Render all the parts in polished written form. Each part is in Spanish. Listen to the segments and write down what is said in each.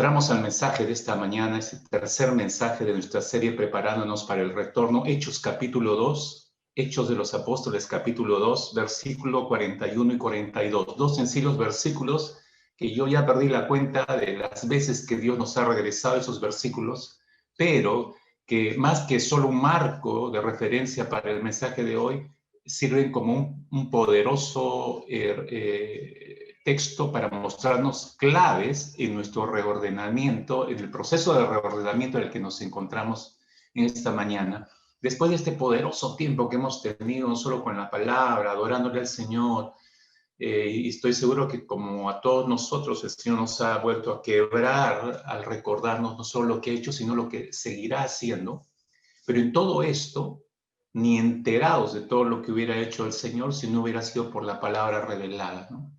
Entramos al mensaje de esta mañana, es el tercer mensaje de nuestra serie preparándonos para el retorno. Hechos capítulo 2, Hechos de los Apóstoles capítulo 2, versículo 41 y 42. Dos sencillos versículos que yo ya perdí la cuenta de las veces que Dios nos ha regresado esos versículos, pero que más que solo un marco de referencia para el mensaje de hoy, sirven como un poderoso texto para mostrarnos claves en nuestro reordenamiento, en el proceso de reordenamiento en el que nos encontramos en esta mañana. Después de este poderoso tiempo que hemos tenido, no solo con la palabra, adorándole al Señor, y estoy seguro que como a todos nosotros, el Señor nos ha vuelto a quebrar al recordarnos no solo lo que ha hecho, sino lo que seguirá haciendo. Pero en todo esto, ni enterados de todo lo que hubiera hecho el Señor si no hubiera sido por la palabra revelada, ¿no?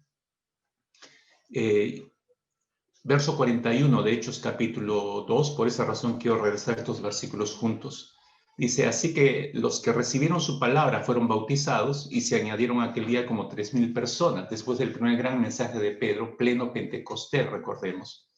Verso 41 de Hechos capítulo 2, por esa razón quiero regresar estos versículos juntos. Dice, así que los que recibieron su palabra fueron bautizados y se añadieron aquel día como 3,000 personas, después del primer gran mensaje de Pedro, pleno Pentecostés, recordemos.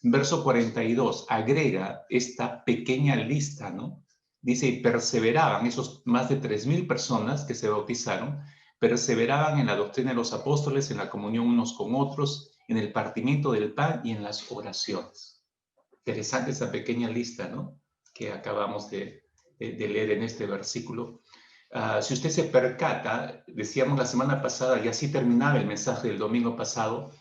Verso 42 agrega esta pequeña lista, ¿no? Dice, y perseveraban esos más de 3,000 personas que se bautizaron, perseveraban en la doctrina de los apóstoles, en la comunión unos con otros, en el partimiento del pan y en las oraciones. Interesante esa pequeña lista, ¿no? Que acabamos de leer en este versículo. Si usted se percata, decíamos la semana pasada, y así terminaba el mensaje del domingo pasado,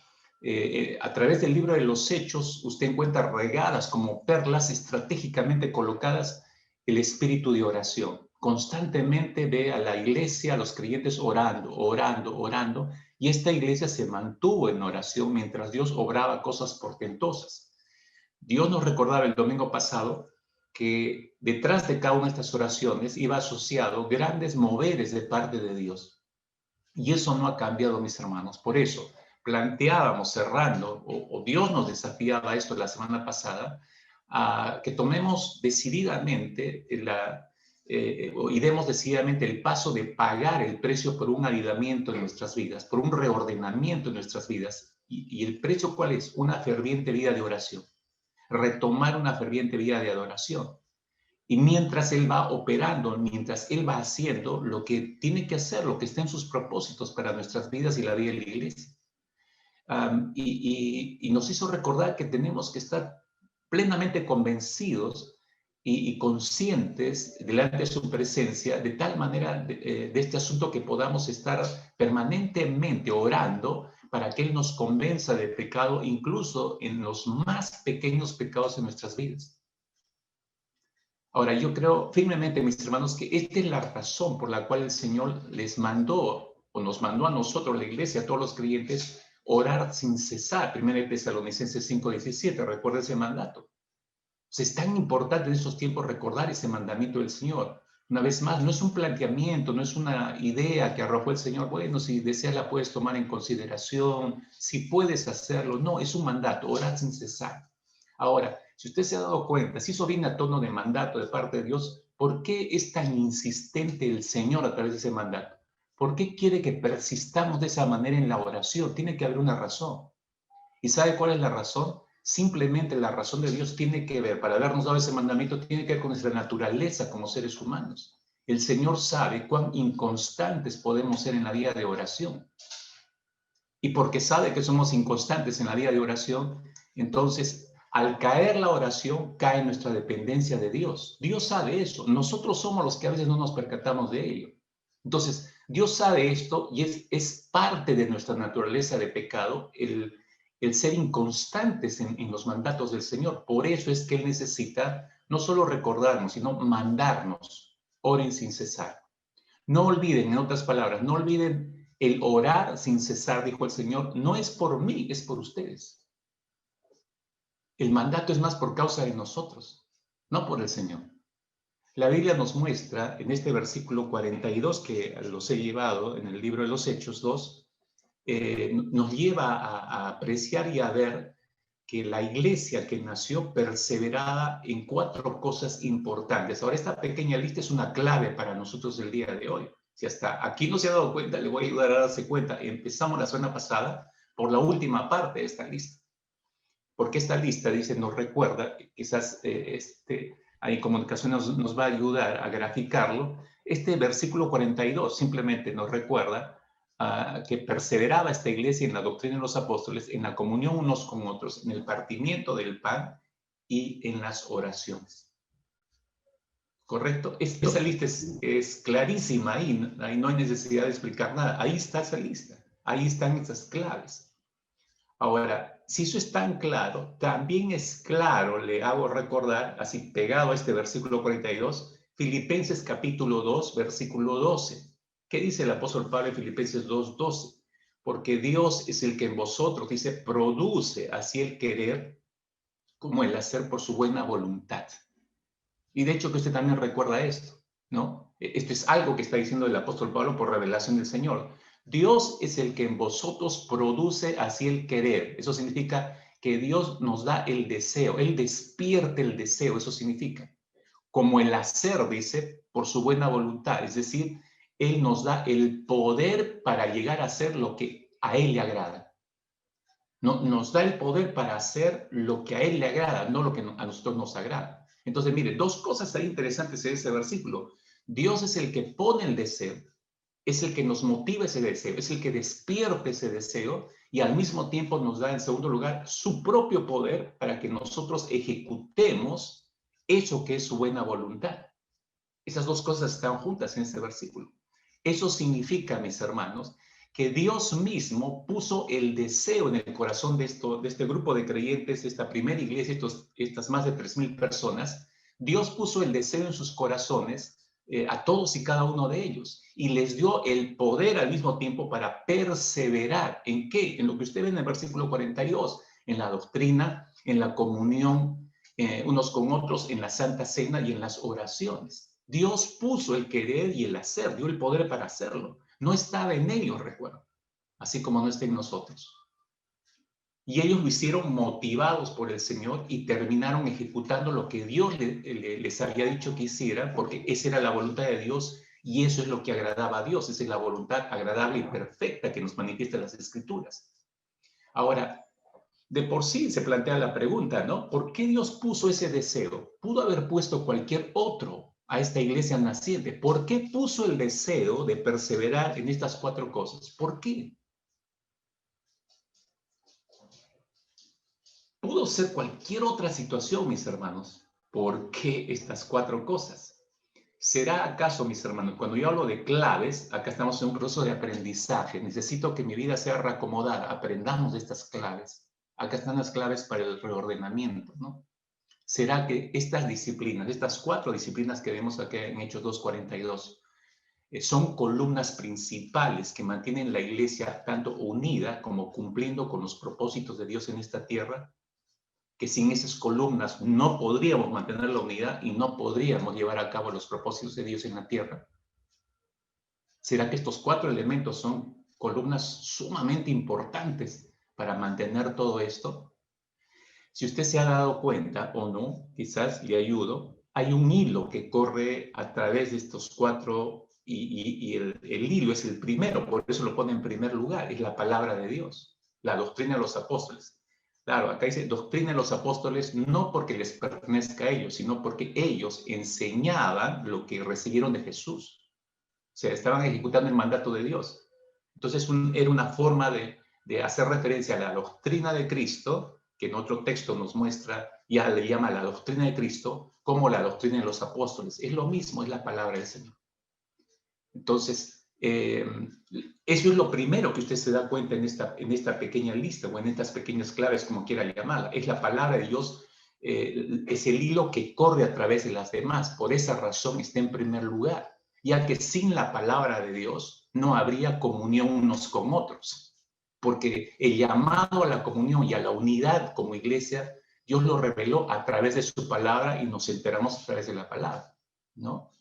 a través del libro de los Hechos, usted encuentra regadas como perlas estratégicamente colocadas el espíritu de oración. Constantemente ve a la iglesia, a los creyentes orando, orando, orando, y esta iglesia se mantuvo en oración mientras Dios obraba cosas portentosas. Dios nos recordaba el domingo pasado que detrás de cada una de estas oraciones iba asociado grandes moveres de parte de Dios. Y eso no ha cambiado, mis hermanos. Por eso planteábamos cerrando, o Dios nos desafiaba a esto la semana pasada, a que tomemos decididamente y demos decididamente el paso de pagar el precio por un avivamiento en nuestras vidas, por un reordenamiento en nuestras vidas. ¿Y el precio cuál es? Una ferviente vida de oración. Retomar una ferviente vida de adoración. Y mientras Él va operando, mientras Él va haciendo lo que tiene que hacer, lo que está en sus propósitos para nuestras vidas y la vida de la iglesia. Y nos hizo recordar que tenemos que estar plenamente convencidos y conscientes delante de su presencia, de tal manera de este asunto que podamos estar permanentemente orando para que Él nos convenza de pecado, incluso en los más pequeños pecados en nuestras vidas. Ahora, yo creo firmemente, mis hermanos, que esta es la razón por la cual el Señor les mandó, o nos mandó a nosotros, la iglesia, a todos los creyentes, orar sin cesar. 1 Tesalonicenses 5:17, recuerda ese mandato. O sea, es tan importante en estos tiempos recordar ese mandamiento del Señor. Una vez más, no es un planteamiento, no es una idea que arrojó el Señor. Bueno, si deseas la puedes tomar en consideración, si puedes hacerlo. No, es un mandato, orar sin cesar. Ahora, si usted se ha dado cuenta, si eso viene a tono de mandato de parte de Dios, ¿por qué es tan insistente el Señor a través de ese mandato? ¿Por qué quiere que persistamos de esa manera en la oración? Tiene que haber una razón. ¿Y sabe cuál es la razón? Simplemente la razón de Dios tiene que ver, para habernos dado ese mandamiento, tiene que ver con nuestra naturaleza como seres humanos. El Señor sabe cuán inconstantes podemos ser en la vida de oración. Y porque sabe que somos inconstantes en la vida de oración, entonces al caer la oración, cae nuestra dependencia de Dios. Dios sabe eso. Nosotros somos los que a veces no nos percatamos de ello. Entonces, Dios sabe esto y es parte de nuestra naturaleza de pecado, el ser inconstantes en los mandatos del Señor. Por eso es que Él necesita no solo recordarnos, sino mandarnos. Oren sin cesar. No olviden, en otras palabras, no olviden el orar sin cesar, dijo el Señor. No es por mí, es por ustedes. El mandato es más por causa de nosotros, no por el Señor. La Biblia nos muestra en este versículo 42 que los he llevado en el libro de los Hechos 2, nos lleva a apreciar y a ver que la iglesia que nació perseveraba en 4 cosas importantes. Ahora, esta pequeña lista es una clave para nosotros el día de hoy. Si hasta aquí no se ha dado cuenta, le voy a ayudar a darse cuenta. Empezamos la semana pasada por la última parte de esta lista. porque esta lista, dice, nos recuerda, quizás ahí comunicación nos va a ayudar a graficarlo. Este versículo 42 simplemente nos recuerda que perseveraba esta iglesia en la doctrina de los apóstoles, en la comunión unos con otros, en el partimiento del pan y en las oraciones. ¿Correcto? Esa lista es clarísima ahí no hay necesidad de explicar nada. Ahí está esa lista, ahí están esas claves. Ahora, si eso es tan claro, también es claro, le hago recordar, así pegado a este versículo 42, Filipenses capítulo 2, versículo 12. ¿Qué dice el apóstol Pablo en Filipenses 2, 12? Porque Dios es el que en vosotros, dice, produce así el querer como el hacer por su buena voluntad. Y de hecho que usted también recuerda esto, ¿no? Esto es algo que está diciendo el apóstol Pablo por revelación del Señor. Dios es el que en vosotros produce así el querer. Eso significa que Dios nos da el deseo, Él despierta el deseo, eso significa. Como el hacer, dice, por su buena voluntad. Es decir, Él nos da el poder para llegar a hacer lo que a Él le agrada. No, nos da el poder para hacer lo que a Él le agrada, no lo que a nosotros nos agrada. Entonces, mire, dos cosas ahí interesantes en ese versículo. Dios es el que pone el deseo, es el que nos motiva ese deseo, es el que despierta ese deseo y al mismo tiempo nos da, en segundo lugar, su propio poder para que nosotros ejecutemos eso que es su buena voluntad. Esas dos cosas están juntas en este versículo. Eso significa, mis hermanos, que Dios mismo puso el deseo en el corazón de este grupo de creyentes, esta primera iglesia, estas más de 3,000 personas. Dios puso el deseo en sus corazones a todos y cada uno de ellos y les dio el poder al mismo tiempo para perseverar. ¿En qué? En lo que usted ve en el versículo 42, en la doctrina, en la comunión unos con otros, en la Santa Cena y en las oraciones. Dios puso el querer y el hacer, dio el poder para hacerlo. No estaba en ellos, recuerdo, así como no está en nosotros. Y ellos lo hicieron motivados por el Señor y terminaron ejecutando lo que Dios les había dicho que hicieran, porque esa era la voluntad de Dios y eso es lo que agradaba a Dios. Esa es la voluntad agradable y perfecta que nos manifiesta las Escrituras. Ahora, de por sí se plantea la pregunta, ¿no? ¿Por qué Dios puso ese deseo? Pudo haber puesto cualquier otro a esta iglesia naciente. ¿Por qué puso el deseo de perseverar en estas 4 cosas? ¿Por qué? Pudo ser cualquier otra situación, mis hermanos. ¿Por qué estas 4 cosas? ¿Será acaso, mis hermanos, cuando yo hablo de claves, acá estamos en un proceso de aprendizaje, necesito que mi vida sea reacomodada, aprendamos de estas claves. Acá están las claves para el reordenamiento, ¿no? ¿Será que estas disciplinas, estas 4 disciplinas que vemos aquí en Hechos 2:42, son columnas principales que mantienen la iglesia tanto unida como cumpliendo con los propósitos de Dios en esta tierra? Que sin esas columnas no podríamos mantener la unidad y no podríamos llevar a cabo los propósitos de Dios en la tierra. ¿Será que estos 4 elementos son columnas sumamente importantes para mantener todo esto? Si usted se ha dado cuenta o no, quizás le ayudo, hay un hilo que corre a través de estos 4 y el hilo es el primero, por eso lo pone en primer lugar, es la palabra de Dios, la doctrina de los apóstoles. Claro, acá dice doctrina de los apóstoles no porque les pertenezca a ellos, sino porque ellos enseñaban lo que recibieron de Jesús. O sea, estaban ejecutando el mandato de Dios. Entonces era una forma de hacer referencia a la doctrina de Cristo, que en otro texto nos muestra, ya le llama la doctrina de Cristo, como la doctrina de los apóstoles. Es lo mismo, es la palabra del Señor. Entonces, eso es lo primero que usted se da cuenta en esta pequeña lista o en estas pequeñas claves, como quiera llamarla. Es la palabra de Dios, es el hilo que corre a través de las demás. Por esa razón está en primer lugar, ya que sin la palabra de Dios no habría comunión unos con otros. Porque el llamado a la comunión y a la unidad como iglesia, Dios lo reveló a través de su palabra y nos enteramos a través de la palabra, ¿no?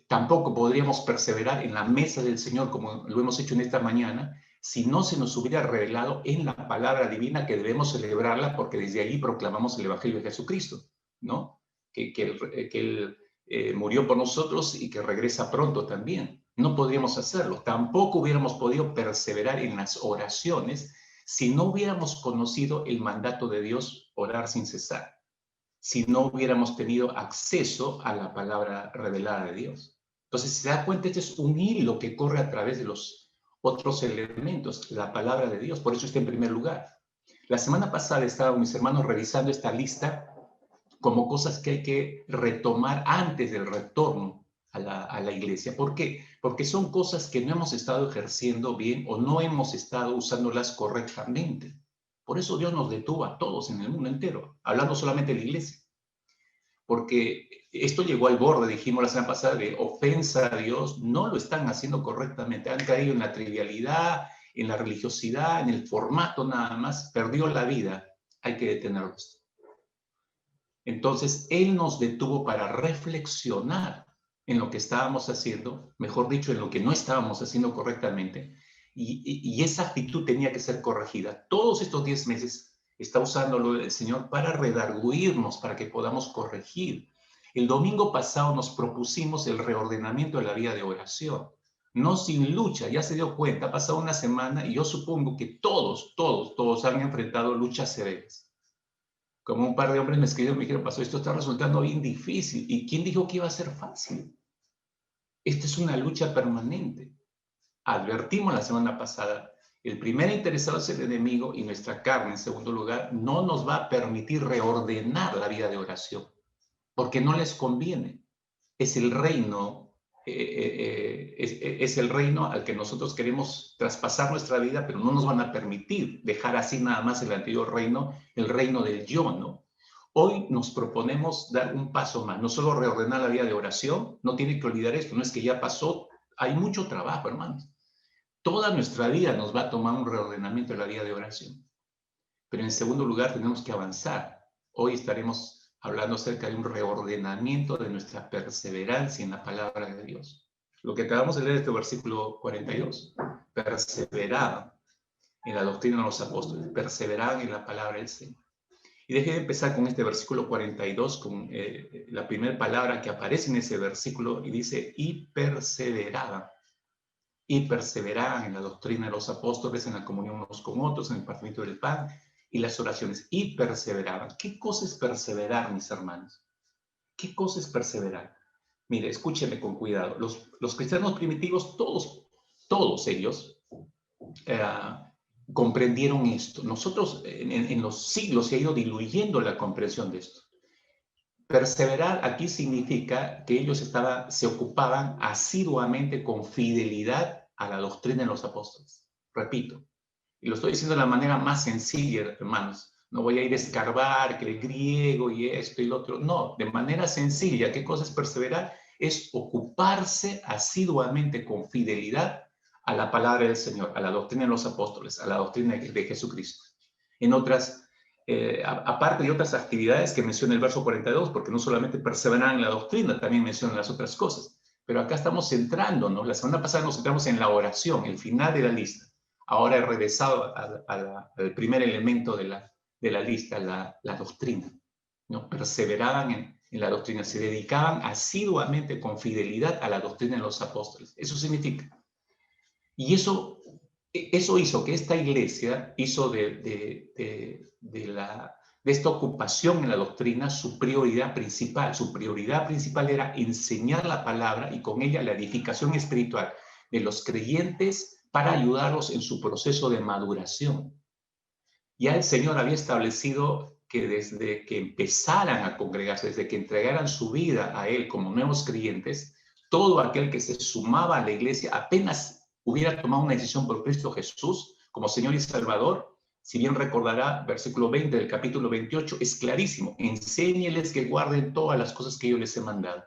Tampoco podríamos perseverar en la mesa del Señor como lo hemos hecho en esta mañana si no se nos hubiera revelado en la palabra divina que debemos celebrarla porque desde allí proclamamos el Evangelio de Jesucristo, ¿no? Que Él murió por nosotros y que regresa pronto también. No podríamos hacerlo. Tampoco hubiéramos podido perseverar en las oraciones si no hubiéramos conocido el mandato de Dios, orar sin cesar, si no hubiéramos tenido acceso a la palabra revelada de Dios. Entonces, si se da cuenta, este es un hilo que corre a través de los otros elementos, la palabra de Dios, por eso está en primer lugar. La semana pasada estaban mis hermanos revisando esta lista como cosas que hay que retomar antes del retorno a la iglesia. ¿Por qué? Porque son cosas que no hemos estado ejerciendo bien o no hemos estado usándolas correctamente. Por eso Dios nos detuvo a todos en el mundo entero, hablando solamente de la iglesia. Porque esto llegó al borde, dijimos la semana pasada, de ofensa a Dios, no lo están haciendo correctamente, han caído en la trivialidad, en la religiosidad, en el formato nada más, perdió la vida, hay que detenerlos. Entonces, Él nos detuvo para reflexionar en lo que estábamos haciendo, mejor dicho, en lo que no estábamos haciendo correctamente, y esa actitud tenía que ser corregida. Todos estos 10 meses está usándolo el Señor para redarguirnos, para que podamos corregir. El domingo pasado nos propusimos el reordenamiento de la vida de oración, no sin lucha, ya se dio cuenta, ha pasado una semana y yo supongo que todos han enfrentado luchas severas. Como un par de hombres me escribieron y me dijeron, pastor, esto está resultando bien difícil. ¿Y quién dijo que iba a ser fácil? Esta es una lucha permanente. Advertimos la semana pasada, el primer interesado es el enemigo y nuestra carne, en segundo lugar, no nos va a permitir reordenar la vida de oración, porque no les conviene. Es el reino, es el reino al que nosotros queremos traspasar nuestra vida, pero no nos van a permitir dejar así nada más el anterior reino, el reino del yo, ¿no? Hoy nos proponemos dar un paso más, no solo reordenar la vida de oración, no tiene que olvidar esto, no es que ya pasó, hay mucho trabajo, hermanos. Toda nuestra vida nos va a tomar un reordenamiento de la vida de oración. Pero en segundo lugar tenemos que avanzar. Hoy estaremos hablando acerca de un reordenamiento de nuestra perseverancia en la palabra de Dios. Lo que acabamos de leer este versículo 42, perseveraban en la doctrina de los apóstoles, perseveraban en la palabra del Señor. Y déjenme empezar con este versículo 42, con la primera palabra que aparece en ese versículo y dice, y perseveraban en la doctrina de los apóstoles, en la comunión unos con otros, en el partimiento del pan y las oraciones, y perseveraban. ¿Qué cosa es perseverar, mis hermanos? ¿Qué cosa es perseverar? Mire, escúcheme con cuidado. Los cristianos primitivos, todos ellos comprendieron esto. Nosotros en los siglos se ha ido diluyendo la comprensión de esto. Perseverar aquí significa que ellos se ocupaban asiduamente con fidelidad a la doctrina de los apóstoles. Repito, y lo estoy diciendo de la manera más sencilla, hermanos. No voy a ir a escarbar que el griego y esto y lo otro. No, de manera sencilla. ¿Qué cosa es perseverar? Es ocuparse asiduamente con fidelidad a la palabra del Señor, a la doctrina de los apóstoles, a la doctrina de Jesucristo. En otras, aparte de otras actividades que menciona el verso 42, porque no solamente perseverar en la doctrina, también menciona las otras cosas. Pero acá estamos centrándonos. La semana pasada nos centramos en la oración, el final de la lista. Ahora he regresado al primer elemento de la lista, la doctrina. ¿No? Perseveraban en la doctrina, se dedicaban asiduamente con fidelidad a la doctrina de los apóstoles. Eso significa. Y eso hizo que esta iglesia hizo de esta ocupación en la doctrina su prioridad principal. Su prioridad principal era enseñar la palabra y con ella la edificación espiritual de los creyentes para ayudarlos en su proceso de maduración. Ya el Señor había establecido que desde que empezaran a congregarse, desde que entregaran su vida a Él como nuevos creyentes, todo aquel que se sumaba a la iglesia apenas hubiera tomado una decisión por Cristo Jesús como Señor y Salvador. Si bien recordará, versículo 20 del capítulo 28, es clarísimo, enséñeles que guarden todas las cosas que yo les he mandado.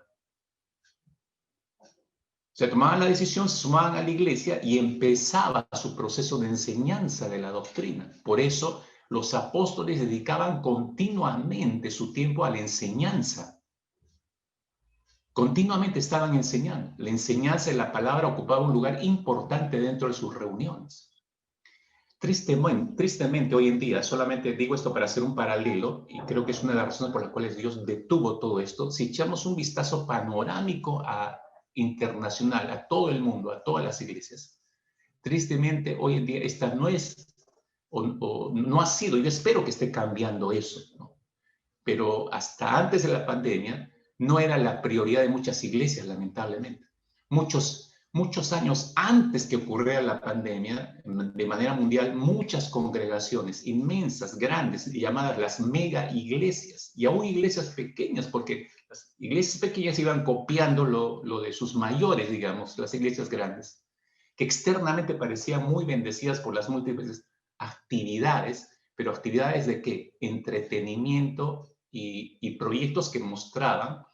Se tomaban la decisión, se sumaban a la iglesia y empezaba su proceso de enseñanza de la doctrina. Por eso los apóstoles dedicaban continuamente su tiempo a la enseñanza. Continuamente estaban enseñando. La enseñanza de la palabra ocupaba un lugar importante dentro de sus reuniones. Tristemente hoy en día, solamente digo esto para hacer un paralelo, y creo que es una de las razones por las cuales Dios detuvo todo esto, si echamos un vistazo panorámico internacional, a todo el mundo, a todas las iglesias. Tristemente, hoy en día, esta no es o no ha sido, yo espero que esté cambiando eso, ¿no? Pero hasta antes de la pandemia no era la prioridad de muchas iglesias, lamentablemente. Muchos años antes que ocurriera la pandemia, de manera mundial, muchas congregaciones inmensas, grandes, llamadas las mega iglesias, y aún iglesias pequeñas, porque las iglesias pequeñas iban copiando lo de sus mayores, digamos, las iglesias grandes, que externamente parecían muy bendecidas por las múltiples actividades, pero actividades de qué? Entretenimiento y proyectos que mostraban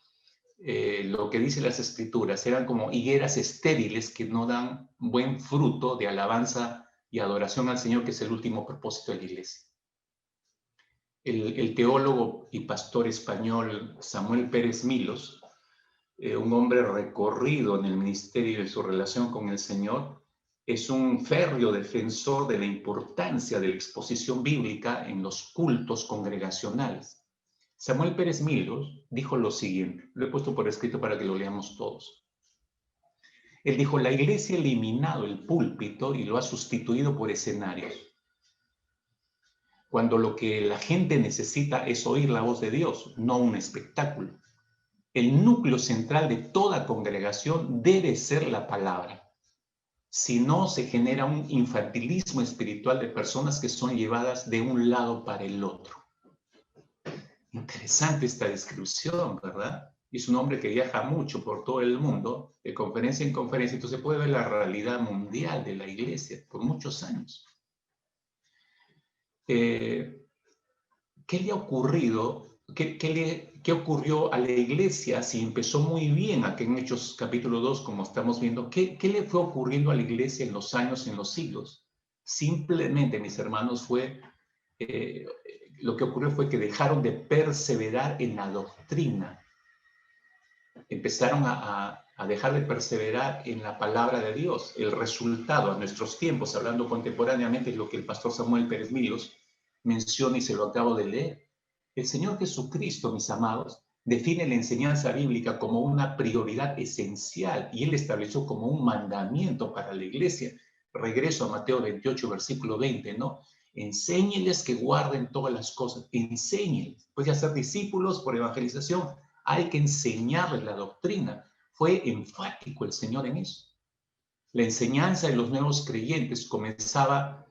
lo que dicen las escrituras, eran como higueras estériles que no dan buen fruto de alabanza y adoración al Señor, que es el último propósito de la iglesia. El teólogo y pastor español Samuel Pérez Milos, un hombre recorrido en el ministerio y su relación con el Señor, es un férreo defensor de la importancia de la exposición bíblica en los cultos congregacionales. Samuel Pérez Milos dijo lo siguiente, lo he puesto por escrito para que lo leamos todos. Él dijo, la iglesia ha eliminado el púlpito y lo ha sustituido por escenarios, cuando lo que la gente necesita es oír la voz de Dios, no un espectáculo. El núcleo central de toda congregación debe ser la palabra. Si no, se genera un infantilismo espiritual de personas que son llevadas de un lado para el otro. Interesante esta descripción, ¿verdad? Es un hombre que viaja mucho por todo el mundo, de conferencia en conferencia, entonces puede ver la realidad mundial de la iglesia por muchos años. ¿Qué le ha ocurrido? ¿Qué ocurrió a la iglesia si empezó muy bien aquí en Hechos capítulo 2, como estamos viendo? ¿Qué le fue ocurriendo a la iglesia en los años, en los siglos? Simplemente, mis hermanos, lo que ocurrió fue que dejaron de perseverar en la doctrina. Empezaron a dejar de perseverar en la palabra de Dios. El resultado a nuestros tiempos, hablando contemporáneamente, es lo que el pastor Samuel Pérez Milos menciona y se lo acabo de leer. El Señor Jesucristo, mis amados, define la enseñanza bíblica como una prioridad esencial y Él estableció como un mandamiento para la iglesia. Regreso a Mateo 28, versículo 20, ¿no? Enséñeles que guarden todas las cosas. Enséñeles. Puede hacer discípulos por evangelización. Hay que enseñarles la doctrina. Fue enfático el Señor en eso. La enseñanza de los nuevos creyentes comenzaba,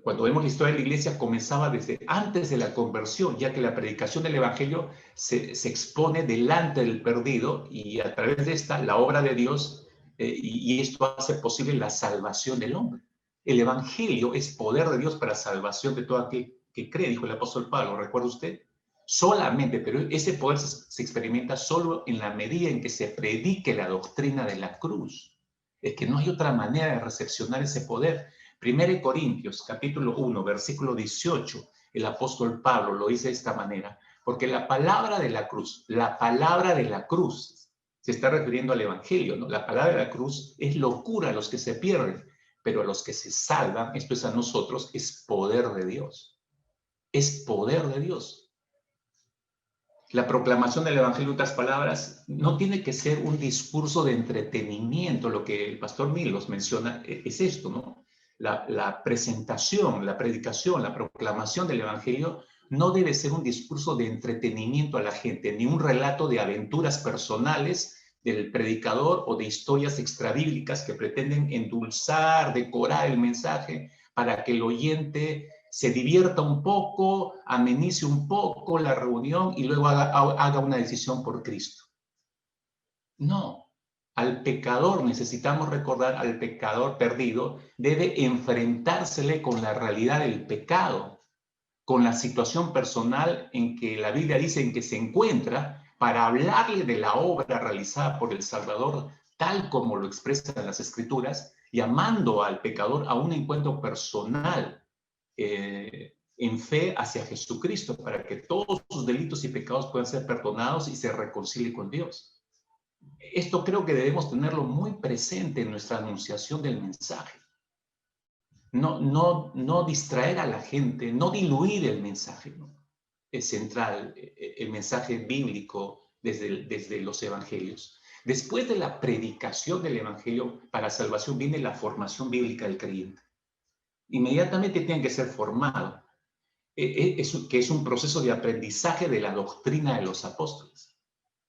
cuando vemos la historia de la iglesia, comenzaba desde antes de la conversión, ya que la predicación del evangelio se expone delante del perdido y a través de esta, la obra de Dios, y esto hace posible la salvación del hombre. El evangelio es poder de Dios para salvación de todo aquel que cree, dijo el apóstol Pablo, ¿recuerda usted? Solamente, pero ese poder se experimenta solo en la medida en que se predique la doctrina de la cruz. Es que no hay otra manera de recepcionar ese poder. 1 Corintios, capítulo 1, versículo 18, el apóstol Pablo lo dice de esta manera, porque la palabra de la cruz, se está refiriendo al evangelio, ¿no? La palabra de la cruz es locura a los que se pierden, pero a los que se salvan, esto es a nosotros, es poder de Dios. Es poder de Dios. La proclamación del evangelio, en otras palabras, no tiene que ser un discurso de entretenimiento. Lo que el pastor Milos menciona es esto, ¿no? La presentación, la predicación, la proclamación del evangelio no debe ser un discurso de entretenimiento a la gente, ni un relato de aventuras personales del predicador o de historias extrabíblicas que pretenden endulzar, decorar el mensaje para que el oyente se divierta un poco, amenice un poco la reunión y luego haga una decisión por Cristo. No, al pecador, necesitamos recordar, al pecador perdido, debe enfrentársele con la realidad del pecado, con la situación personal en que la Biblia dice en que se encuentra, para hablarle de la obra realizada por el Salvador, tal como lo expresan las Escrituras, llamando al pecador a un encuentro personal en fe hacia Jesucristo, para que todos sus delitos y pecados puedan ser perdonados y se reconcilie con Dios. Esto creo que debemos tenerlo muy presente en nuestra anunciación del mensaje. No distraer a la gente, no diluir el mensaje, ¿no? Es central, el mensaje bíblico desde los evangelios. Después de la predicación del evangelio para salvación viene la formación bíblica del creyente. inmediatamente tiene que ser formado, que es un proceso de aprendizaje de la doctrina de los apóstoles.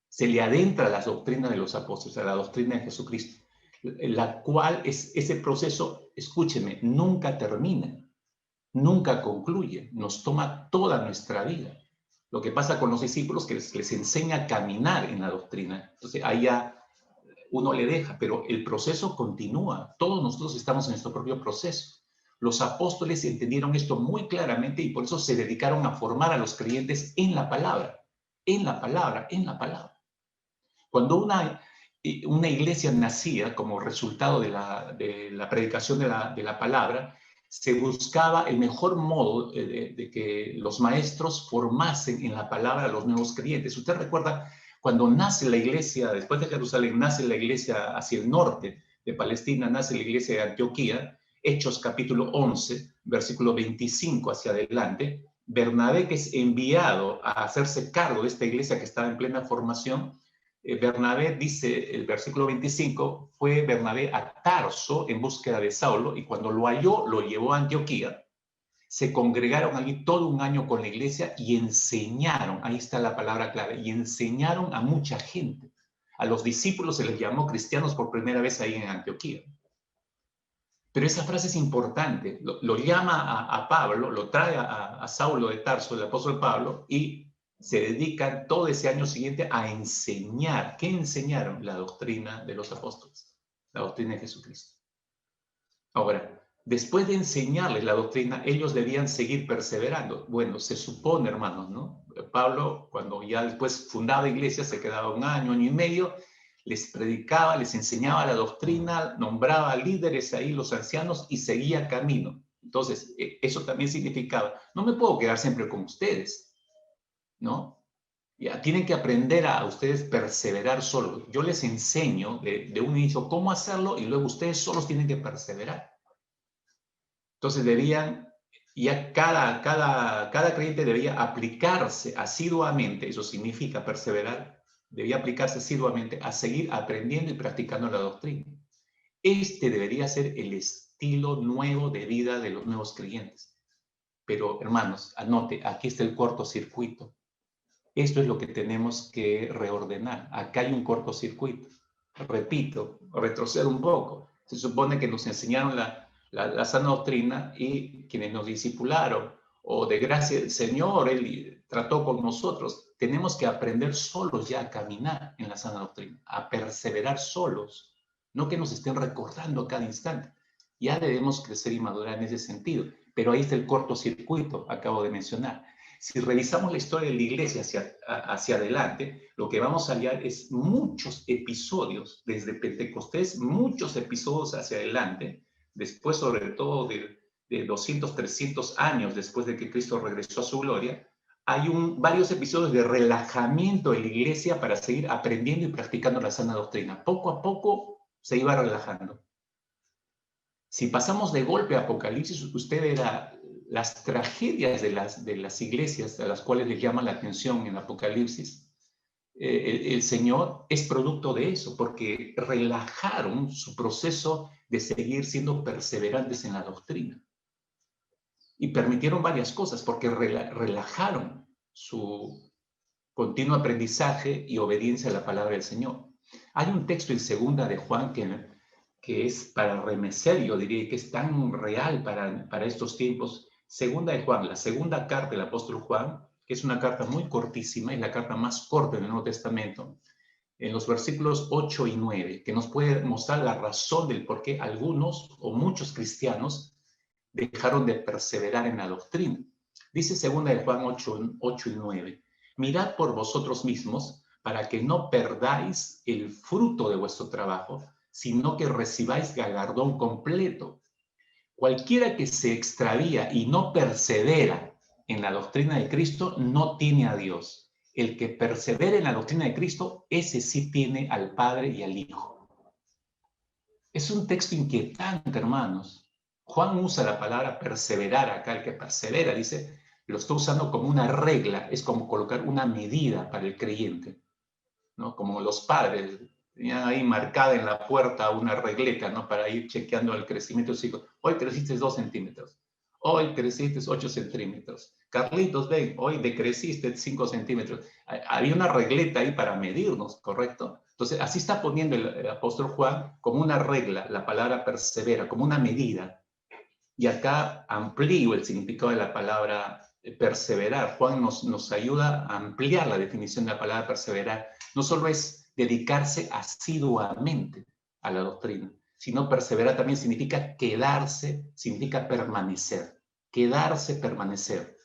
Se le adentra a la doctrina de los apóstoles, a la doctrina de Jesucristo, la cual es ese proceso, escúcheme, nunca termina, nunca concluye, nos toma toda nuestra vida. Lo que pasa con los discípulos que les enseña a caminar en la doctrina. Entonces, ahí ya uno le deja, pero el proceso continúa. Todos nosotros estamos en nuestro propio proceso. Los apóstoles entendieron esto muy claramente y por eso se dedicaron a formar a los creyentes en la palabra, en la palabra, en la palabra. Cuando una iglesia nacía como resultado de la predicación de la palabra, se buscaba el mejor modo de que los maestros formasen en la palabra a los nuevos creyentes. Usted recuerda cuando nace la iglesia, después de Jerusalén, nace la iglesia hacia el norte de Palestina, nace la iglesia de Antioquía, Hechos capítulo 11, versículo 25 hacia adelante, Bernabé, que es enviado a hacerse cargo de esta iglesia que estaba en plena formación, Bernabé dice, el versículo 25, fue Bernabé a Tarso en búsqueda de Saulo y cuando lo halló, lo llevó a Antioquía. Se congregaron allí todo un año con la iglesia y enseñaron, ahí está la palabra clave, y enseñaron a mucha gente. A los discípulos se les llamó cristianos por primera vez ahí en Antioquía. Pero esa frase es importante, lo llama a Pablo, lo trae a Saulo de Tarso, el apóstol Pablo, y se dedican todo ese año siguiente a enseñar. ¿Qué enseñaron? La doctrina de los apóstoles, la doctrina de Jesucristo. Ahora, después de enseñarles la doctrina, ellos debían seguir perseverando. Bueno, se supone, hermanos, ¿no? Pablo, cuando ya después fundaba iglesia, se quedaba un año, año y medio, les predicaba, les enseñaba la doctrina, nombraba líderes ahí, los ancianos, y seguía camino. Entonces, eso también significaba, no me puedo quedar siempre con ustedes, ¿no? Ya tienen que aprender a ustedes perseverar solos. Yo les enseño de un inicio cómo hacerlo y luego ustedes solos tienen que perseverar. Entonces debían, ya cada creyente debía aplicarse asiduamente, eso significa perseverar, debía aplicarse asiduamente a seguir aprendiendo y practicando la doctrina. Este debería ser el estilo nuevo de vida de los nuevos creyentes. Pero hermanos, anote, aquí está el cortocircuito. Esto es lo que tenemos que reordenar. Acá hay un cortocircuito. Repito, retrocedo un poco. Se supone que nos enseñaron la sana doctrina y quienes nos discipularon, o de gracia del Señor, Él trató con nosotros. Tenemos que aprender solos ya a caminar en la sana doctrina, a perseverar solos, no que nos estén recordando a cada instante. Ya debemos crecer y madurar en ese sentido. Pero ahí está el cortocircuito, acabo de mencionar. Si revisamos la historia de la iglesia hacia adelante, lo que vamos a hallar es muchos episodios, desde Pentecostés, muchos episodios hacia adelante, después sobre todo de 200, 300 años después de que Cristo regresó a su gloria, hay varios episodios de relajamiento de la iglesia para seguir aprendiendo y practicando la sana doctrina. Poco a poco se iba relajando. Si pasamos de golpe a Apocalipsis, usted verá las tragedias de las iglesias a las cuales les llama la atención en Apocalipsis. El Señor es producto de eso, porque relajaron su proceso de seguir siendo perseverantes en la doctrina. Y permitieron varias cosas, porque relajaron su continuo aprendizaje y obediencia a la palabra del Señor. Hay un texto en segunda de Juan que es para remecer, yo diría que es tan real para estos tiempos. Segunda de Juan, la segunda carta del apóstol Juan, que es una carta muy cortísima, es la carta más corta del Nuevo Testamento, en los versículos 8 y 9, que nos puede mostrar la razón del por qué algunos o muchos cristianos dejaron de perseverar en la doctrina. Dice segunda de Juan 8 y 9, mirad por vosotros mismos para que no perdáis el fruto de vuestro trabajo, sino que recibáis galardón completo. Cualquiera que se extravía y no persevera en la doctrina de Cristo no tiene a Dios. El que persevera en la doctrina de Cristo, ese sí tiene al Padre y al Hijo. Es un texto inquietante, hermanos. Juan usa la palabra perseverar acá, el que persevera, dice, lo está usando como una regla, es como colocar una medida para el creyente, ¿no? Como los padres Tenían ahí marcada en la puerta una regleta, ¿no? Para ir chequeando el crecimiento de sus hijos. Hoy creciste 2 centímetros. Hoy creciste 8 centímetros. Carlitos, ven, hoy decreciste 5 centímetros. Había una regleta ahí para medirnos, ¿correcto? Entonces, así está poniendo el apóstol Juan como una regla, la palabra persevera, como una medida. Y acá amplío el significado de la palabra perseverar. Juan nos ayuda a ampliar la definición de la palabra perseverar. No solo es dedicarse asiduamente a la doctrina, sino perseverar también significa quedarse, significa permanecer. Quedarse, permanecer.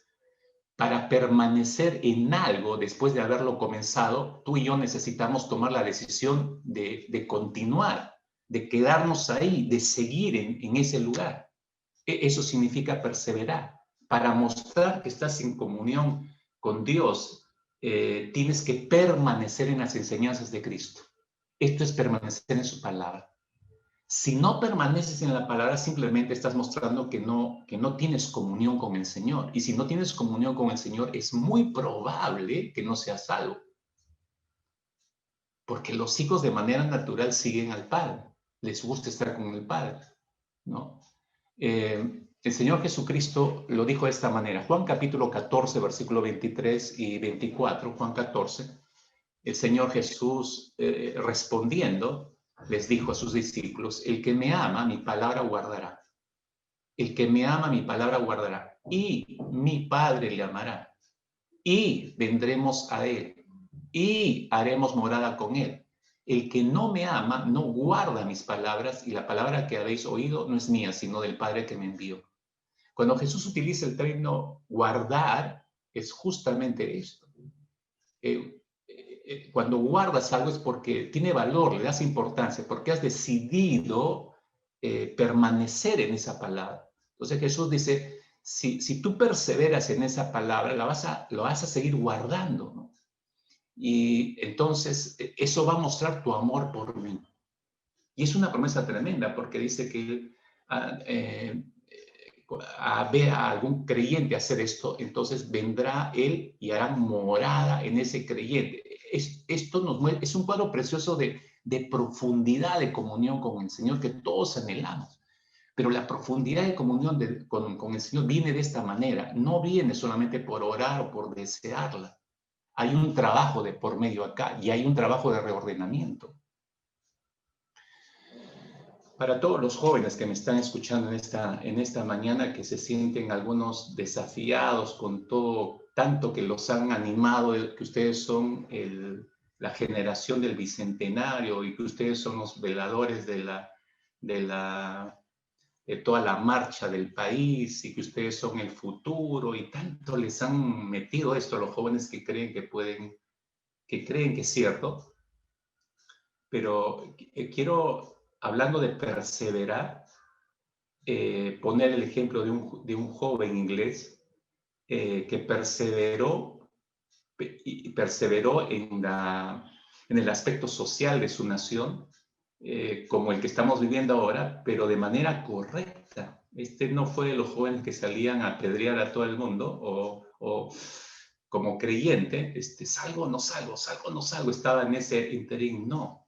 Para permanecer en algo después de haberlo comenzado, tú y yo necesitamos tomar la decisión de continuar, de quedarnos ahí, de seguir en ese lugar. Eso significa perseverar. Para mostrar que estás en comunión con Dios, tienes que permanecer en las enseñanzas de Cristo. Esto es permanecer en su palabra. Si no permaneces en la palabra, simplemente estás mostrando que no tienes comunión con el Señor. Y si no tienes comunión con el Señor, es muy probable que no seas salvo. Porque los hijos de manera natural siguen al Padre. Les gusta estar con el Padre, ¿no? El Señor Jesucristo lo dijo de esta manera. Juan capítulo 14, versículo 23 y 24, Juan 14, el Señor Jesús respondiendo les dijo a sus discípulos, el que me ama, mi palabra guardará. El que me ama, mi palabra guardará. Y mi Padre le amará. Y vendremos a él. Y haremos morada con él. El que no me ama, no guarda mis palabras, y la palabra que habéis oído no es mía, sino del Padre que me envió. Cuando Jesús utiliza el término guardar, es justamente esto. Cuando guardas algo es porque tiene valor, le das importancia, porque has decidido permanecer en esa palabra. Entonces Jesús dice, si tú perseveras en esa palabra, lo vas a seguir guardando, ¿no? Y entonces eso va a mostrar tu amor por mí. Y es una promesa tremenda, porque dice que ve a algún creyente hacer esto, entonces vendrá él y hará morada en ese creyente. Esto nos muestra, es un cuadro precioso de profundidad de comunión con el Señor que todos anhelamos. Pero la profundidad de comunión con el Señor viene de esta manera, no viene solamente por orar o por desearla. Hay un trabajo de por medio acá y hay un trabajo de reordenamiento. Para todos los jóvenes que me están escuchando en esta mañana, que se sienten algunos desafiados con todo, tanto que los han animado, que ustedes son la generación del bicentenario y que ustedes son los veladores de toda la marcha del país y que ustedes son el futuro y tanto les han metido esto a los jóvenes que creen que es cierto. Pero quiero, hablando de perseverar, poner el ejemplo de un joven inglés que perseveró en el aspecto social de su nación, como el que estamos viviendo ahora, pero de manera correcta. Este no fue de los jóvenes que salían a apedrear a todo el mundo o como creyente, salgo o no salgo, salgo o no salgo, estaba en ese interín. No,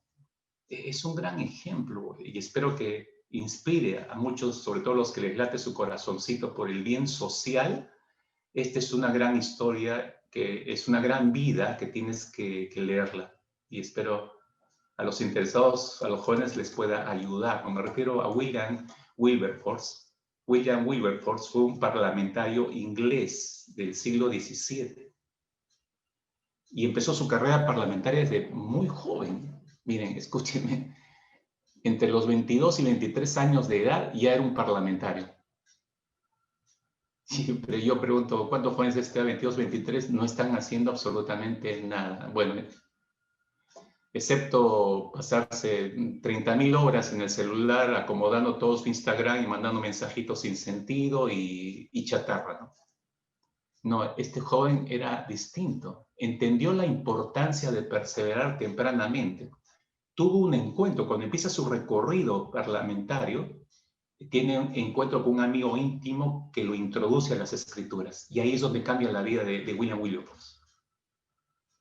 es un gran ejemplo y espero que inspire a muchos, sobre todo los que les late su corazoncito por el bien social. Esta es una gran historia, que es una gran vida que tienes que leerla y espero a los interesados, a los jóvenes les pueda ayudar. Me refiero a William Wilberforce. William Wilberforce fue un parlamentario inglés del siglo XVII y empezó su carrera parlamentaria desde muy joven. Miren, escúchenme, entre los 22 y 23 años de edad ya era un parlamentario. Siempre yo pregunto, ¿cuántos jóvenes de este 22, 23 no están haciendo absolutamente nada? Bueno, excepto pasarse 30.000 horas en el celular acomodando todo su Instagram y mandando mensajitos sin sentido y chatarra, ¿no? No, este joven era distinto. Entendió la importancia de perseverar tempranamente. Tuvo un encuentro, cuando empieza su recorrido parlamentario, tiene un encuentro con un amigo íntimo que lo introduce a las escrituras. Y ahí es donde cambia la vida de William Wilberforce.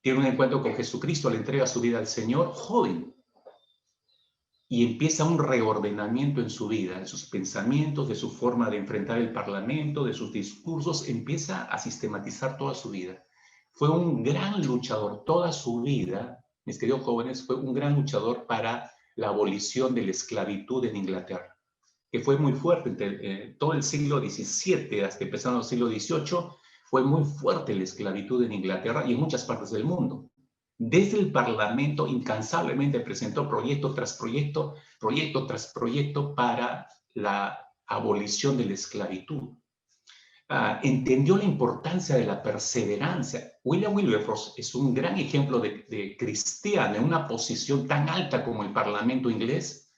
Tiene un encuentro con Jesucristo, le entrega su vida al Señor, joven. y empieza un reordenamiento en su vida, de sus pensamientos, de su forma de enfrentar el Parlamento, de sus discursos, empieza a sistematizar toda su vida. Fue un gran luchador toda su vida, mis queridos jóvenes, fue un gran luchador para la abolición de la esclavitud en Inglaterra, que fue muy fuerte entre todo el siglo XVII hasta empezando el siglo XVIII, fue muy fuerte la esclavitud en Inglaterra y en muchas partes del mundo. Desde el Parlamento incansablemente presentó proyecto tras proyecto, proyecto tras proyecto para la abolición de la esclavitud. Entendió la importancia de la perseverancia. William Wilberforce es un gran ejemplo de cristiano en una posición tan alta como el Parlamento inglés,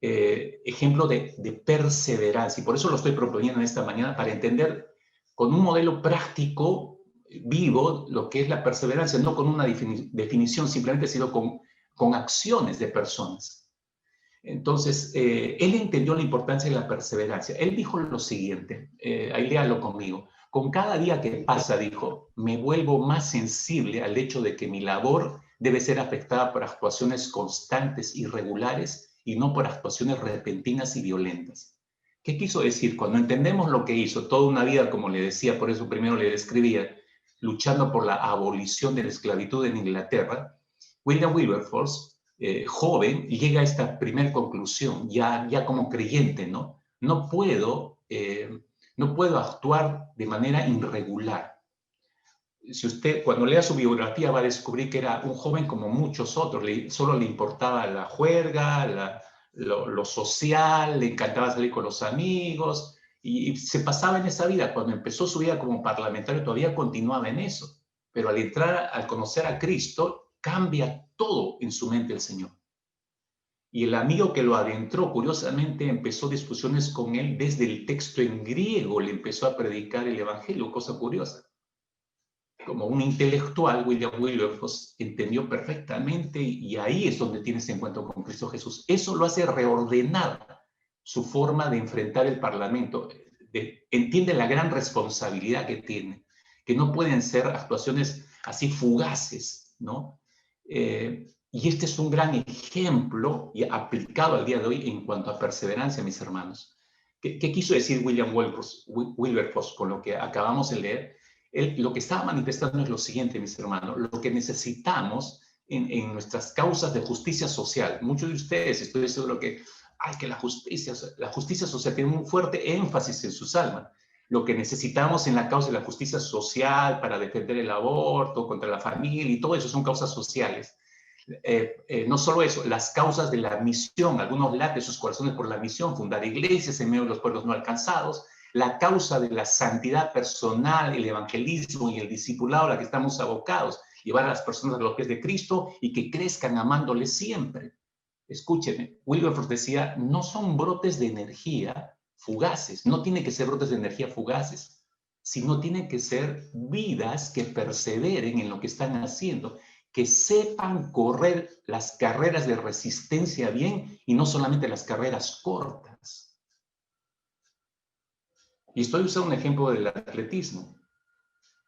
ejemplo de perseverancia. Y por eso lo estoy proponiendo esta mañana, para entender con un modelo práctico, vivo, lo que es la perseverancia, no con una definición simplemente, sino con acciones de personas. Entonces, él entendió la importancia de la perseverancia. Él dijo lo siguiente, ahí léalo conmigo. Con cada día que pasa, dijo, me vuelvo más sensible al hecho de que mi labor debe ser afectada por actuaciones constantes y regulares y no por actuaciones repentinas y violentas. ¿Qué quiso decir? Cuando entendemos lo que hizo, toda una vida, como le decía, por eso primero le describía, luchando por la abolición de la esclavitud en Inglaterra, William Wilberforce, joven, llega a esta primera conclusión, ya como creyente, ¿no? No puedo actuar de manera irregular. Si usted, cuando lea su biografía, va a descubrir que era un joven como muchos otros, solo le importaba la juerga, lo social, le encantaba salir con los amigos, y se pasaba en esa vida. Cuando empezó su vida como parlamentario, todavía continuaba en eso. Pero al conocer a Cristo, cambia todo en su mente el Señor. Y el amigo que lo adentró, curiosamente, empezó discusiones con él desde el texto en griego, le empezó a predicar el evangelio, cosa curiosa. Como un intelectual, William Wilberforce entendió perfectamente, y ahí es donde tiene ese encuentro con Cristo Jesús. Eso lo hace reordenar su forma de enfrentar el Parlamento. Entiende la gran responsabilidad que tiene, que no pueden ser actuaciones así fugaces, ¿no? Y este es un gran ejemplo y aplicado al día de hoy en cuanto a perseverancia, mis hermanos. ¿Qué quiso decir William Wilberforce con lo que acabamos de leer? Lo que estaba manifestando es lo siguiente, mis hermanos: lo que necesitamos en nuestras causas de justicia social. Muchos de ustedes, estoy seguro que la justicia social tiene un fuerte énfasis en sus almas. Lo que necesitamos en la causa de la justicia social para defender el aborto, contra la familia y todo eso son causas sociales. No solo eso, las causas de la misión, algunos laten sus corazones por la misión, fundar iglesias en medio de los pueblos no alcanzados, la causa de la santidad personal, el evangelismo y el discipulado a la que estamos abocados, llevar a las personas a los pies de Cristo y que crezcan amándole siempre. Escúcheme, Wilberforce decía, no son brotes de energía fugaces, no tienen que ser brotes de energía fugaces, sino tienen que ser vidas que perseveren en lo que están haciendo, que sepan correr las carreras de resistencia bien y no solamente las carreras cortas. Y estoy usando un ejemplo del atletismo.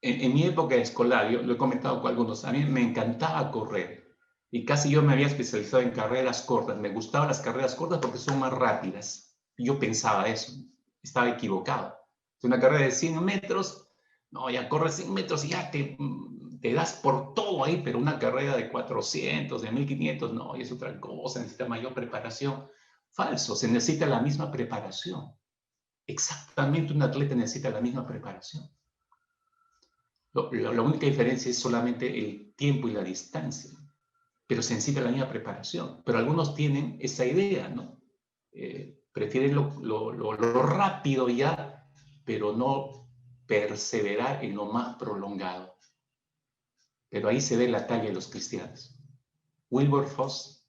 En mi época escolar, yo lo he comentado con algunos, a mí me encantaba correr y casi yo me había especializado en carreras cortas. Me gustaban las carreras cortas porque son más rápidas. Yo pensaba eso, estaba equivocado. Una carrera de 100 metros, no, ya corres 100 metros y ya te das por todo ahí, pero una carrera de 400, de 1500, no, es otra cosa, necesita mayor preparación. Falso, se necesita la misma preparación. Exactamente, un atleta necesita la misma preparación. La única diferencia es solamente el tiempo y la distancia, pero se necesita la misma preparación. Pero algunos tienen esa idea, ¿no? Prefieren lo rápido ya, pero no perseverar en lo más prolongado. Pero ahí se ve la talla de los cristianos. Wilberforce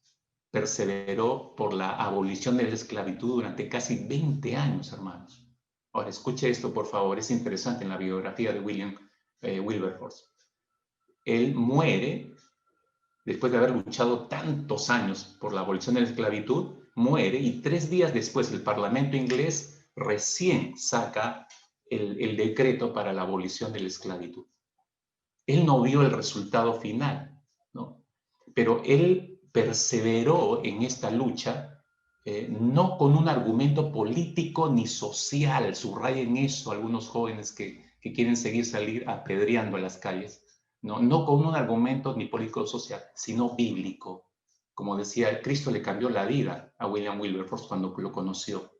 perseveró por la abolición de la esclavitud durante casi 20 años, hermanos. Ahora, escuche esto, por favor, es interesante en la biografía de William Wilberforce. Él muere, después de haber luchado tantos años por la abolición de la esclavitud, muere, y 3 días después el Parlamento inglés recién saca el decreto para la abolición de la esclavitud. Él no vio el resultado final, ¿no? Pero él perseveró en esta lucha, no con un argumento político ni social. Subrayen eso algunos jóvenes que quieren salir apedreando a las calles. No con un argumento ni político o social, sino bíblico. Como decía, Cristo le cambió la vida a William Wilberforce cuando lo conoció.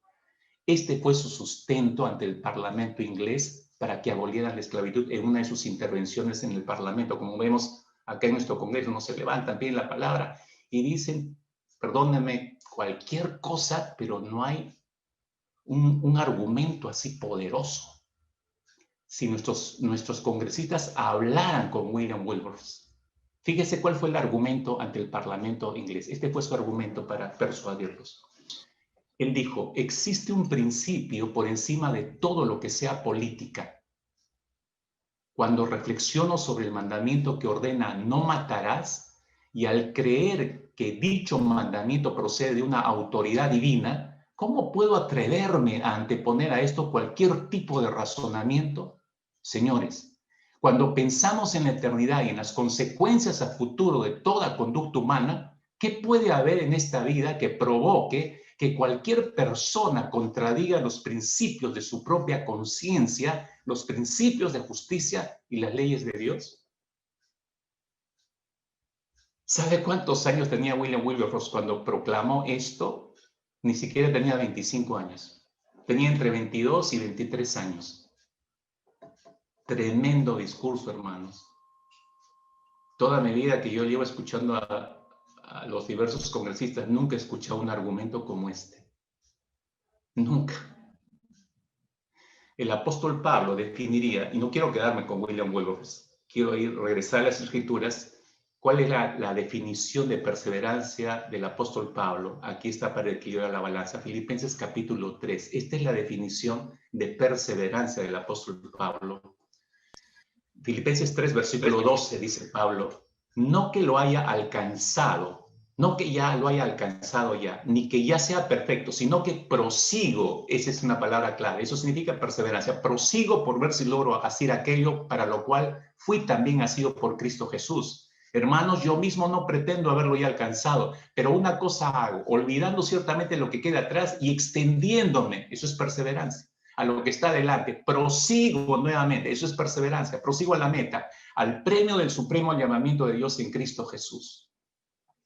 Este fue su sustento ante el Parlamento inglés para que abolieran la esclavitud en una de sus intervenciones en el Parlamento. Como vemos acá en nuestro Congreso, no se levantan, piden la palabra y dicen, perdónenme, cualquier cosa, pero no hay un argumento así poderoso. Si nuestros congresistas hablaran con William Wilberforce, fíjese cuál fue el argumento ante el Parlamento inglés. Este fue su argumento para persuadirlos. Él dijo, existe un principio por encima de todo lo que sea política. Cuando reflexiono sobre el mandamiento que ordena no matarás, y al creer que dicho mandamiento procede de una autoridad divina, ¿cómo puedo atreverme a anteponer a esto cualquier tipo de razonamiento? Señores, cuando pensamos en la eternidad y en las consecuencias a futuro de toda conducta humana, ¿qué puede haber en esta vida que provoque que cualquier persona contradiga los principios de su propia conciencia, los principios de justicia y las leyes de Dios? ¿Sabe cuántos años tenía William Wilberforce cuando proclamó esto? Ni siquiera tenía 25 años. Tenía entre 22 y 23 años. Tremendo discurso, hermanos. Toda mi vida que yo llevo escuchando a los diversos congresistas, nunca he escuchado un argumento como este. Nunca. El apóstol Pablo definiría, y no quiero quedarme con William Wilberforce, quiero regresar a las Escrituras. ¿Cuál es la definición de perseverancia del apóstol Pablo? Aquí está para equilibrar la balanza. Filipenses capítulo 3. Esta es la definición de perseverancia del apóstol Pablo. Filipenses 3, versículo 12, dice Pablo, no que lo haya alcanzado, no que ya lo haya alcanzado ya, ni que ya sea perfecto, sino que prosigo. Esa es una palabra clave. Eso significa perseverancia. Prosigo por ver si logro hacer aquello para lo cual fui también asido por Cristo Jesús. Hermanos, yo mismo no pretendo haberlo ya alcanzado, pero una cosa hago, olvidando ciertamente lo que queda atrás y extendiéndome. Eso es perseverancia. A lo que está delante, prosigo nuevamente, eso es perseverancia, prosigo a la meta, al premio del supremo llamamiento de Dios en Cristo Jesús.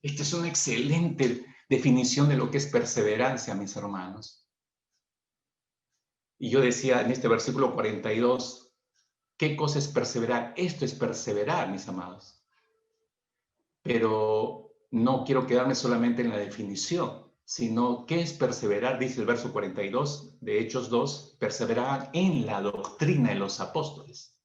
Esta es una excelente definición de lo que es perseverancia, mis hermanos. Y yo decía en este versículo 42, ¿qué cosa es perseverar? Esto es perseverar, mis amados. Pero no quiero quedarme solamente en la definición, sino ¿qué es perseverar? Dice el verso 42 de Hechos 2, perseverar en la doctrina de los apóstoles.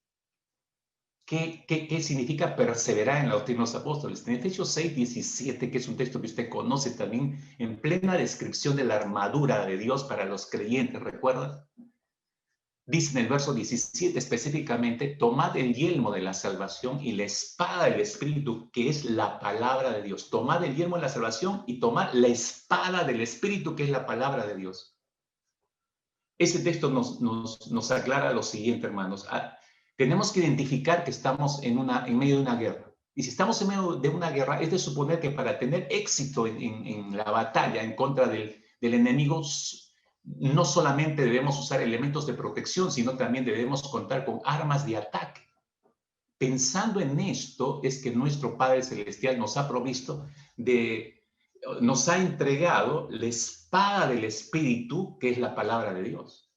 ¿Qué significa perseverar en la doctrina de los apóstoles? En Efesios 6, 17, que es un texto que usted conoce también, en plena descripción de la armadura de Dios para los creyentes, ¿recuerda? Dice en el verso 17 específicamente, tomad el yelmo de la salvación y la espada del Espíritu, que es la palabra de Dios. Tomad el yelmo de la salvación y tomad la espada del Espíritu, que es la palabra de Dios. Ese texto nos aclara lo siguiente, hermanos. Tenemos que identificar que estamos en medio de una guerra. Y si estamos en medio de una guerra, es de suponer que para tener éxito en la batalla en contra del enemigo, no solamente debemos usar elementos de protección, sino también debemos contar con armas de ataque. Pensando en esto, es que nuestro Padre Celestial nos ha provisto nos ha entregado la espada del Espíritu, que es la palabra de Dios.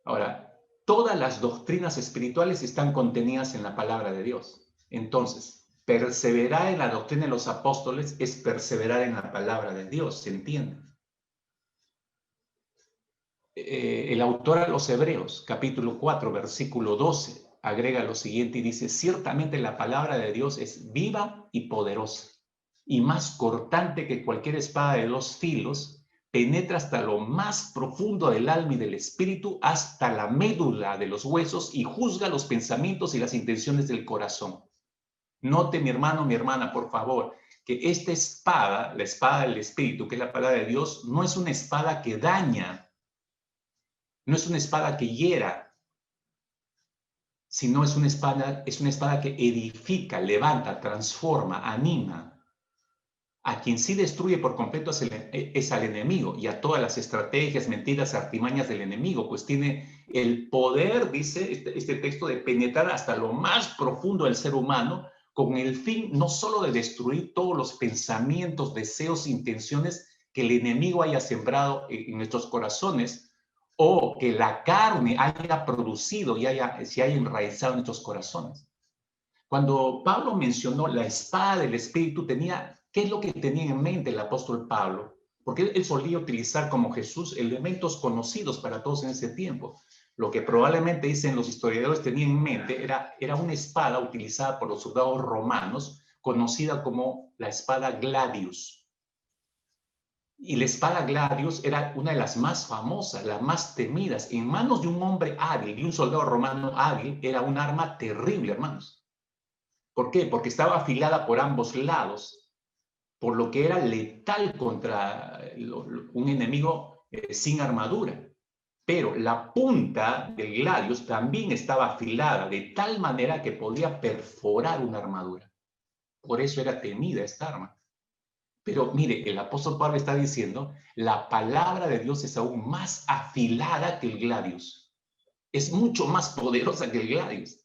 Ahora, todas las doctrinas espirituales están contenidas en la palabra de Dios. Entonces, perseverar en la doctrina de los apóstoles es perseverar en la palabra de Dios, ¿se entiende? El autor a los Hebreos, capítulo 4, versículo 12, agrega lo siguiente y dice, ciertamente la palabra de Dios es viva y poderosa, y más cortante que cualquier espada de dos filos, penetra hasta lo más profundo del alma y del espíritu, hasta la médula de los huesos, y juzga los pensamientos y las intenciones del corazón. Note, mi hermano, mi hermana, por favor, que esta espada, la espada del espíritu, que es la palabra de Dios, no es una espada que daña, no es una espada que hiera, sino es una espada que edifica, levanta, transforma, anima. A quien sí destruye por completo es al enemigo y a todas las estrategias, mentiras, artimañas del enemigo, pues tiene el poder, dice este texto, de penetrar hasta lo más profundo del ser humano con el fin no solo de destruir todos los pensamientos, deseos, intenciones que el enemigo haya sembrado en nuestros corazones o que la carne haya producido y se haya enraizado en nuestros corazones. Cuando Pablo mencionó la espada del Espíritu, ¿qué es lo que tenía en mente el apóstol Pablo? Porque él solía utilizar como Jesús elementos conocidos para todos en ese tiempo. Lo que probablemente dicen los historiadores tenía en mente era una espada utilizada por los soldados romanos, conocida como la espada gladius. Y la espada gladius era una de las más famosas, las más temidas. En manos de un hombre hábil, de un soldado romano hábil, era un arma terrible, hermanos. ¿Por qué? Porque estaba afilada por ambos lados, por lo que era letal contra un enemigo sin armadura. Pero la punta del gladius también estaba afilada de tal manera que podía perforar una armadura. Por eso era temida esta arma. Pero mire, el apóstol Pablo está diciendo, la palabra de Dios es aún más afilada que el gladius. Es mucho más poderosa que el gladius.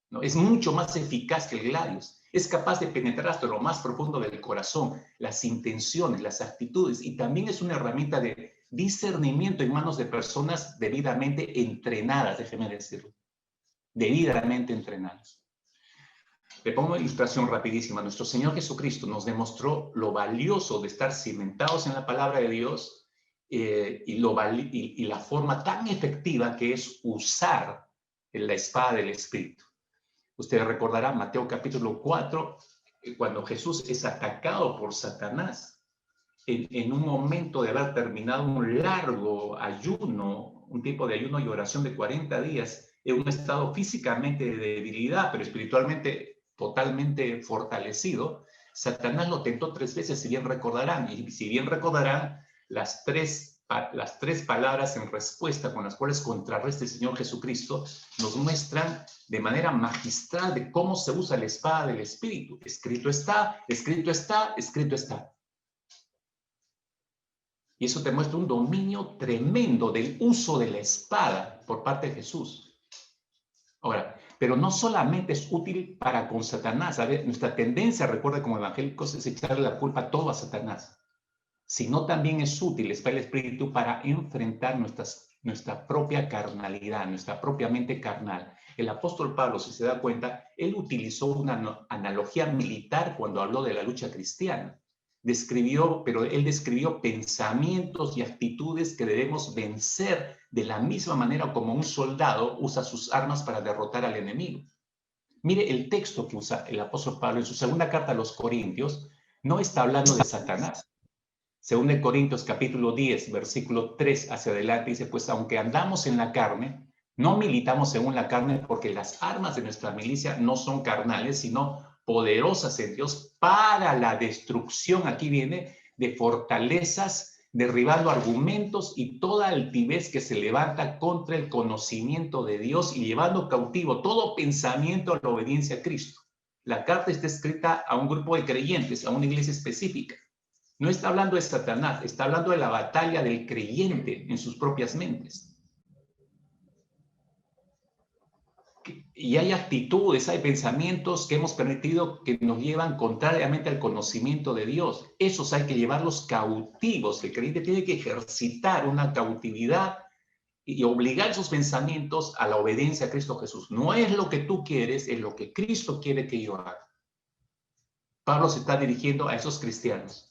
¿No? Es mucho más eficaz que el gladius. Es capaz de penetrar hasta lo más profundo del corazón, las intenciones, las actitudes, y también es una herramienta de discernimiento en manos de personas debidamente entrenadas, déjeme decirlo, debidamente entrenadas. Le pongo una ilustración rapidísima. Nuestro Señor Jesucristo nos demostró lo valioso de estar cimentados en la palabra de Dios y la forma tan efectiva que es usar la espada del Espíritu. Usted recordará Mateo capítulo 4, cuando Jesús es atacado por Satanás, en un momento de haber terminado un largo ayuno, un tipo de ayuno y oración de 40 días, en un estado físicamente de debilidad, pero espiritualmente totalmente fortalecido, Satanás lo tentó 3 veces, si bien recordarán, y si bien recordarán, las tres palabras en respuesta con las cuales contrarresta el Señor Jesucristo nos muestran de manera magistral de cómo se usa la espada del Espíritu. Escrito está, escrito está, escrito está. Y eso te muestra un dominio tremendo del uso de la espada por parte de Jesús. Ahora, pero no solamente es útil para con Satanás. A ver, nuestra tendencia, recuerda como evangélicos, es echarle la culpa todo a Satanás. Sino también es útil la espada del Espíritu para enfrentar nuestra propia carnalidad, nuestra propia mente carnal. El apóstol Pablo, si se da cuenta, él utilizó una analogía militar cuando habló de la lucha cristiana. Pero él describió pensamientos y actitudes que debemos vencer de la misma manera como un soldado usa sus armas para derrotar al enemigo. Mire el texto que usa el apóstol Pablo en su segunda carta a los Corintios, no está hablando de Satanás. Según de Corintios capítulo 10, versículo 3 hacia adelante, dice, pues aunque andamos en la carne, no militamos según la carne, porque las armas de nuestra milicia no son carnales, sino poderosas en Dios para la destrucción, aquí viene, de fortalezas, derribando argumentos y toda altivez que se levanta contra el conocimiento de Dios y llevando cautivo todo pensamiento a la obediencia a Cristo. La carta está escrita a un grupo de creyentes, a una iglesia específica. No está hablando de Satanás, está hablando de la batalla del creyente en sus propias mentes. Y hay actitudes, hay pensamientos que hemos permitido que nos llevan contrariamente al conocimiento de Dios. Esos hay que llevarlos cautivos. El creyente tiene que ejercitar una cautividad y obligar sus pensamientos a la obediencia a Cristo Jesús. No es lo que tú quieres, es lo que Cristo quiere que yo haga. Pablo se está dirigiendo a esos cristianos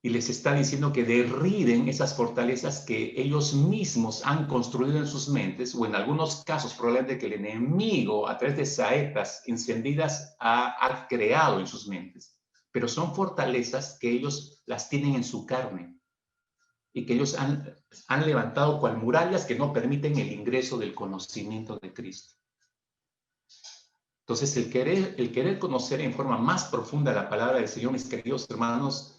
y les está diciendo que derriben esas fortalezas que ellos mismos han construido en sus mentes, o en algunos casos probablemente que el enemigo a través de saetas encendidas ha creado en sus mentes. Pero son fortalezas que ellos las tienen en su carne y que ellos han levantado cual murallas que no permiten el ingreso del conocimiento de Cristo. Entonces, el querer conocer en forma más profunda la palabra del Señor, mis queridos hermanos,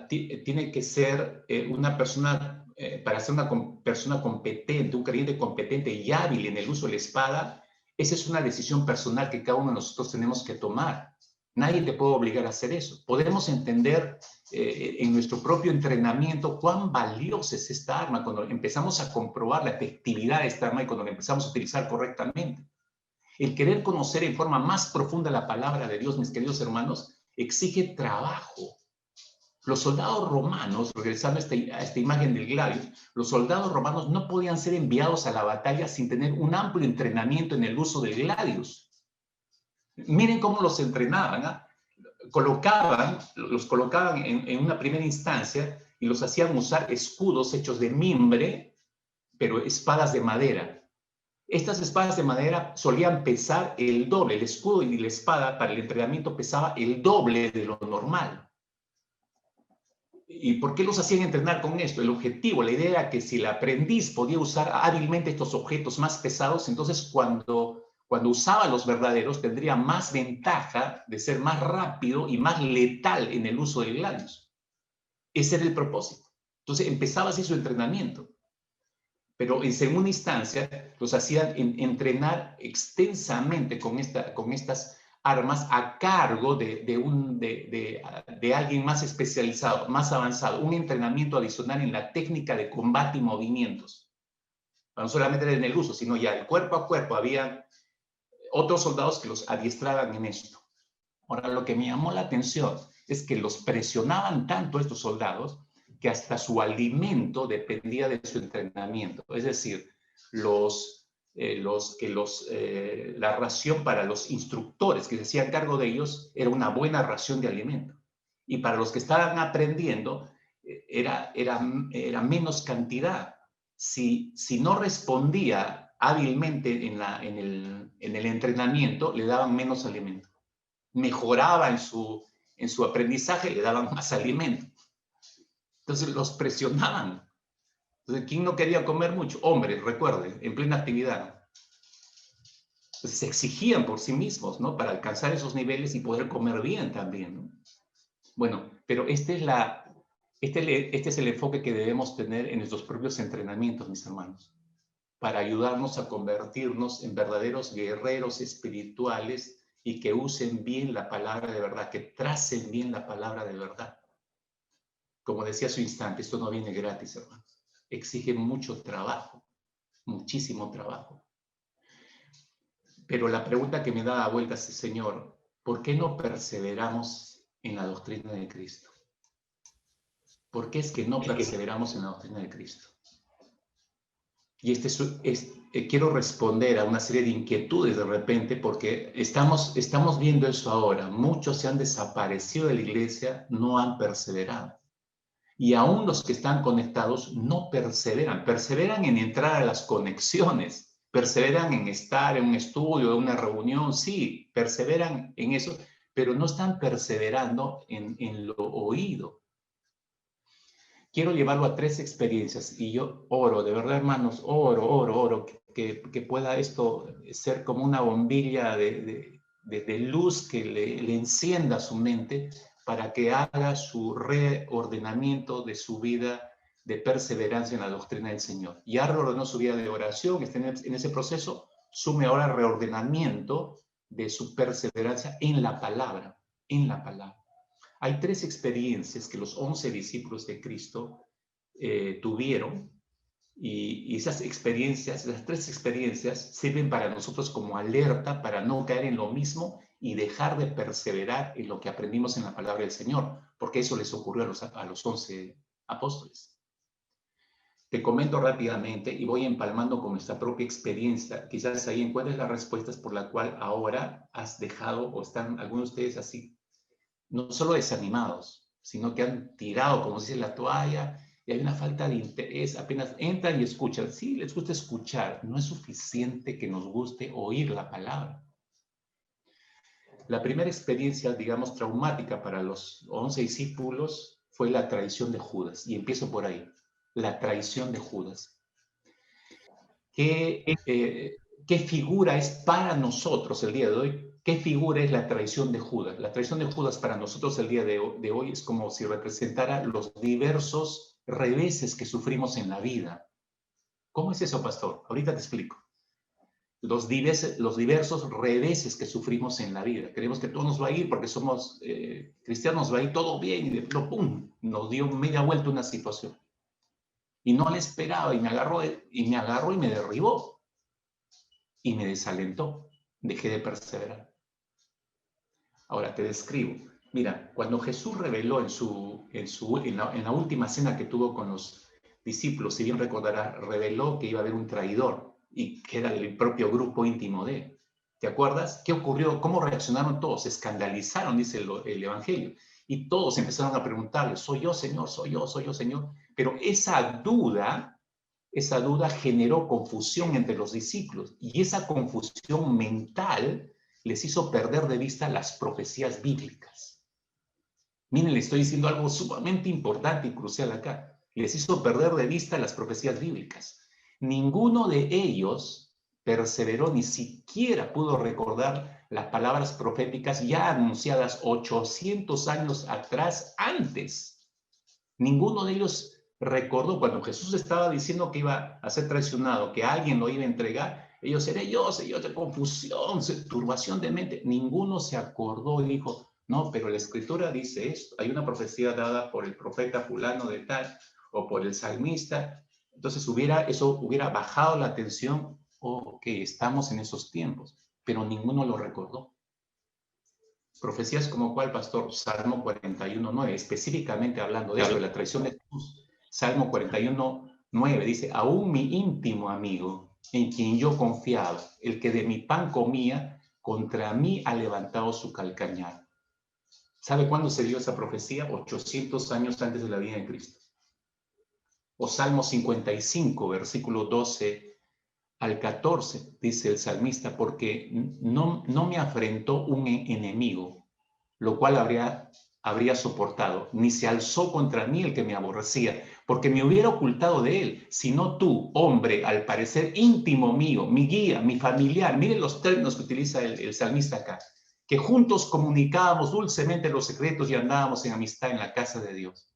tiene que ser una persona, para ser una persona competente, un creyente competente y hábil en el uso de la espada. Esa es una decisión personal que cada uno de nosotros tenemos que tomar. Nadie te puede obligar a hacer eso. Podemos entender en nuestro propio entrenamiento cuán valiosa es esta arma cuando empezamos a comprobar la efectividad de esta arma y cuando la empezamos a utilizar correctamente. El querer conocer en forma más profunda la palabra de Dios, mis queridos hermanos, exige trabajo. Los soldados romanos, regresando a esta imagen del gladio, los soldados romanos no podían ser enviados a la batalla sin tener un amplio entrenamiento en el uso del gladius. Miren cómo los entrenaban, los colocaban en una primera instancia y los hacían usar escudos hechos de mimbre, pero espadas de madera. Estas espadas de madera solían pesar el doble. El escudo y la espada para el entrenamiento pesaba el doble de lo normal. ¿Y por qué los hacían entrenar con esto? El objetivo, la idea era que si el aprendiz podía usar hábilmente estos objetos más pesados, entonces cuando usaba los verdaderos tendría más ventaja de ser más rápido y más letal en el uso del gladius. Ese era el propósito. Entonces empezaba así su entrenamiento. Pero en segunda instancia los hacían entrenar extensamente con estas armas a cargo de alguien más especializado, más avanzado, un entrenamiento adicional en la técnica de combate y movimientos. No solamente en el uso, sino ya el cuerpo a cuerpo. Había otros soldados que los adiestraban en esto. Ahora, lo que me llamó la atención es que los presionaban tanto estos soldados que hasta su alimento dependía de su entrenamiento. Es decir, la ración para los instructores que se hacían cargo de ellos era una buena ración de alimento. Y para los que estaban aprendiendo era menos cantidad. Si no respondía hábilmente en el entrenamiento, le daban menos alimento. Mejoraba en su aprendizaje, le daban más alimento. Entonces los presionaban. Entonces, ¿quién no quería comer mucho? Hombres, recuerden, en plena actividad. Entonces, se exigían por sí mismos, ¿no? Para alcanzar esos niveles y poder comer bien también, ¿no? Bueno, pero este es el enfoque que debemos tener en nuestros propios entrenamientos, mis hermanos, para ayudarnos a convertirnos en verdaderos guerreros espirituales y que usen bien la palabra de verdad, que tracen bien la palabra de verdad. Como decía hace un instante, esto no viene gratis, hermanos. Exige mucho trabajo, muchísimo trabajo. Pero la pregunta que me da vueltas es, Señor, ¿por qué no perseveramos en la doctrina de Cristo? ¿Por qué es que no perseveramos en la doctrina de Cristo? Y quiero responder a una serie de inquietudes de repente, porque estamos viendo eso ahora. Muchos se han desaparecido de la iglesia, no han perseverado. Y aún los que están conectados no perseveran en entrar a las conexiones, perseveran en estar en un estudio, en una reunión, sí, perseveran en eso, pero no están perseverando en lo oído. Quiero llevarlo a 3 experiencias y yo oro, de verdad, hermanos, oro, que pueda esto ser como una bombilla de luz que le encienda su mente para que haga su reordenamiento de su vida de perseverancia en la doctrina del Señor. Ya reordenó su vida de oración, está en ese proceso, sume ahora reordenamiento de su perseverancia en la palabra, en la palabra. Hay 3 experiencias que los 11 discípulos de Cristo tuvieron y esas 3 experiencias sirven para nosotros como alerta para no caer en lo mismo y dejar de perseverar en lo que aprendimos en la palabra del Señor, porque eso les ocurrió a los 11 apóstoles. Te comento rápidamente y voy empalmando con nuestra propia experiencia. Quizás ahí encuentres las respuestas por la cual ahora has dejado o están algunos de ustedes así, no solo desanimados, sino que han tirado, como se dice, la toalla y hay una falta de interés. Apenas entran y escuchan. Sí, les gusta escuchar. No es suficiente que nos guste oír la palabra. La primera experiencia, digamos, traumática para los 11 discípulos fue la traición de Judas. Y empiezo por ahí. La traición de Judas. ¿Qué figura es para nosotros el día de hoy? ¿Qué figura es la traición de Judas? La traición de Judas para nosotros el día de hoy es como si representara los diversos reveses que sufrimos en la vida. ¿Cómo es eso, pastor? Ahorita te explico. Los diversos reveses que sufrimos en la vida. Creemos que todo nos va a ir porque somos cristianos, va a ir todo bien y de pronto, ¡pum!, nos dio media vuelta una situación. Y no la esperaba y me agarró y me derribó y me desalentó. Dejé de perseverar. Ahora te describo. Mira, cuando Jesús reveló en la última cena que tuvo con los discípulos, si bien recordarás, reveló que iba a haber un traidor y que era el propio grupo íntimo de él. ¿Te acuerdas? ¿Qué ocurrió? ¿Cómo reaccionaron todos? Se escandalizaron, dice el Evangelio. Y todos empezaron a preguntarle, ¿soy yo, Señor? ¿Soy yo, Señor? Pero esa duda generó confusión entre los discípulos. Y esa confusión mental les hizo perder de vista las profecías bíblicas. Miren, le estoy diciendo algo sumamente importante y crucial acá. Les hizo perder de vista las profecías bíblicas. Ninguno de ellos perseveró, ni siquiera pudo recordar las palabras proféticas ya anunciadas 800 años atrás, antes. Ninguno de ellos recordó cuando Jesús estaba diciendo que iba a ser traicionado, que alguien lo iba a entregar. Ellos seré yo, Señor, de confusión, turbación de mente. Ninguno se acordó y dijo, no, pero la Escritura dice esto. Hay una profecía dada por el profeta fulano de tal o por el salmista. Entonces eso hubiera bajado la atención. Ok, estamos en esos tiempos, pero ninguno lo recordó. Profecías como cuál, pastor. Salmo 41:9, específicamente hablando de eso, de la traición de Jesús. Salmo 41:9 dice, aún mi íntimo amigo, en quien yo confiaba, el que de mi pan comía, contra mí ha levantado su calcañar. ¿Sabe cuándo se dio esa profecía? 800 años antes de la vida de Cristo. O Salmo 55, versículo 12 al 14, dice el salmista, porque no me afrentó un enemigo, lo cual habría soportado, ni se alzó contra mí el que me aborrecía, porque me hubiera ocultado de él, sino tú, hombre, al parecer íntimo mío, mi guía, mi familiar. Miren los términos que utiliza el salmista acá, que juntos comunicábamos dulcemente los secretos y andábamos en amistad en la casa de Dios.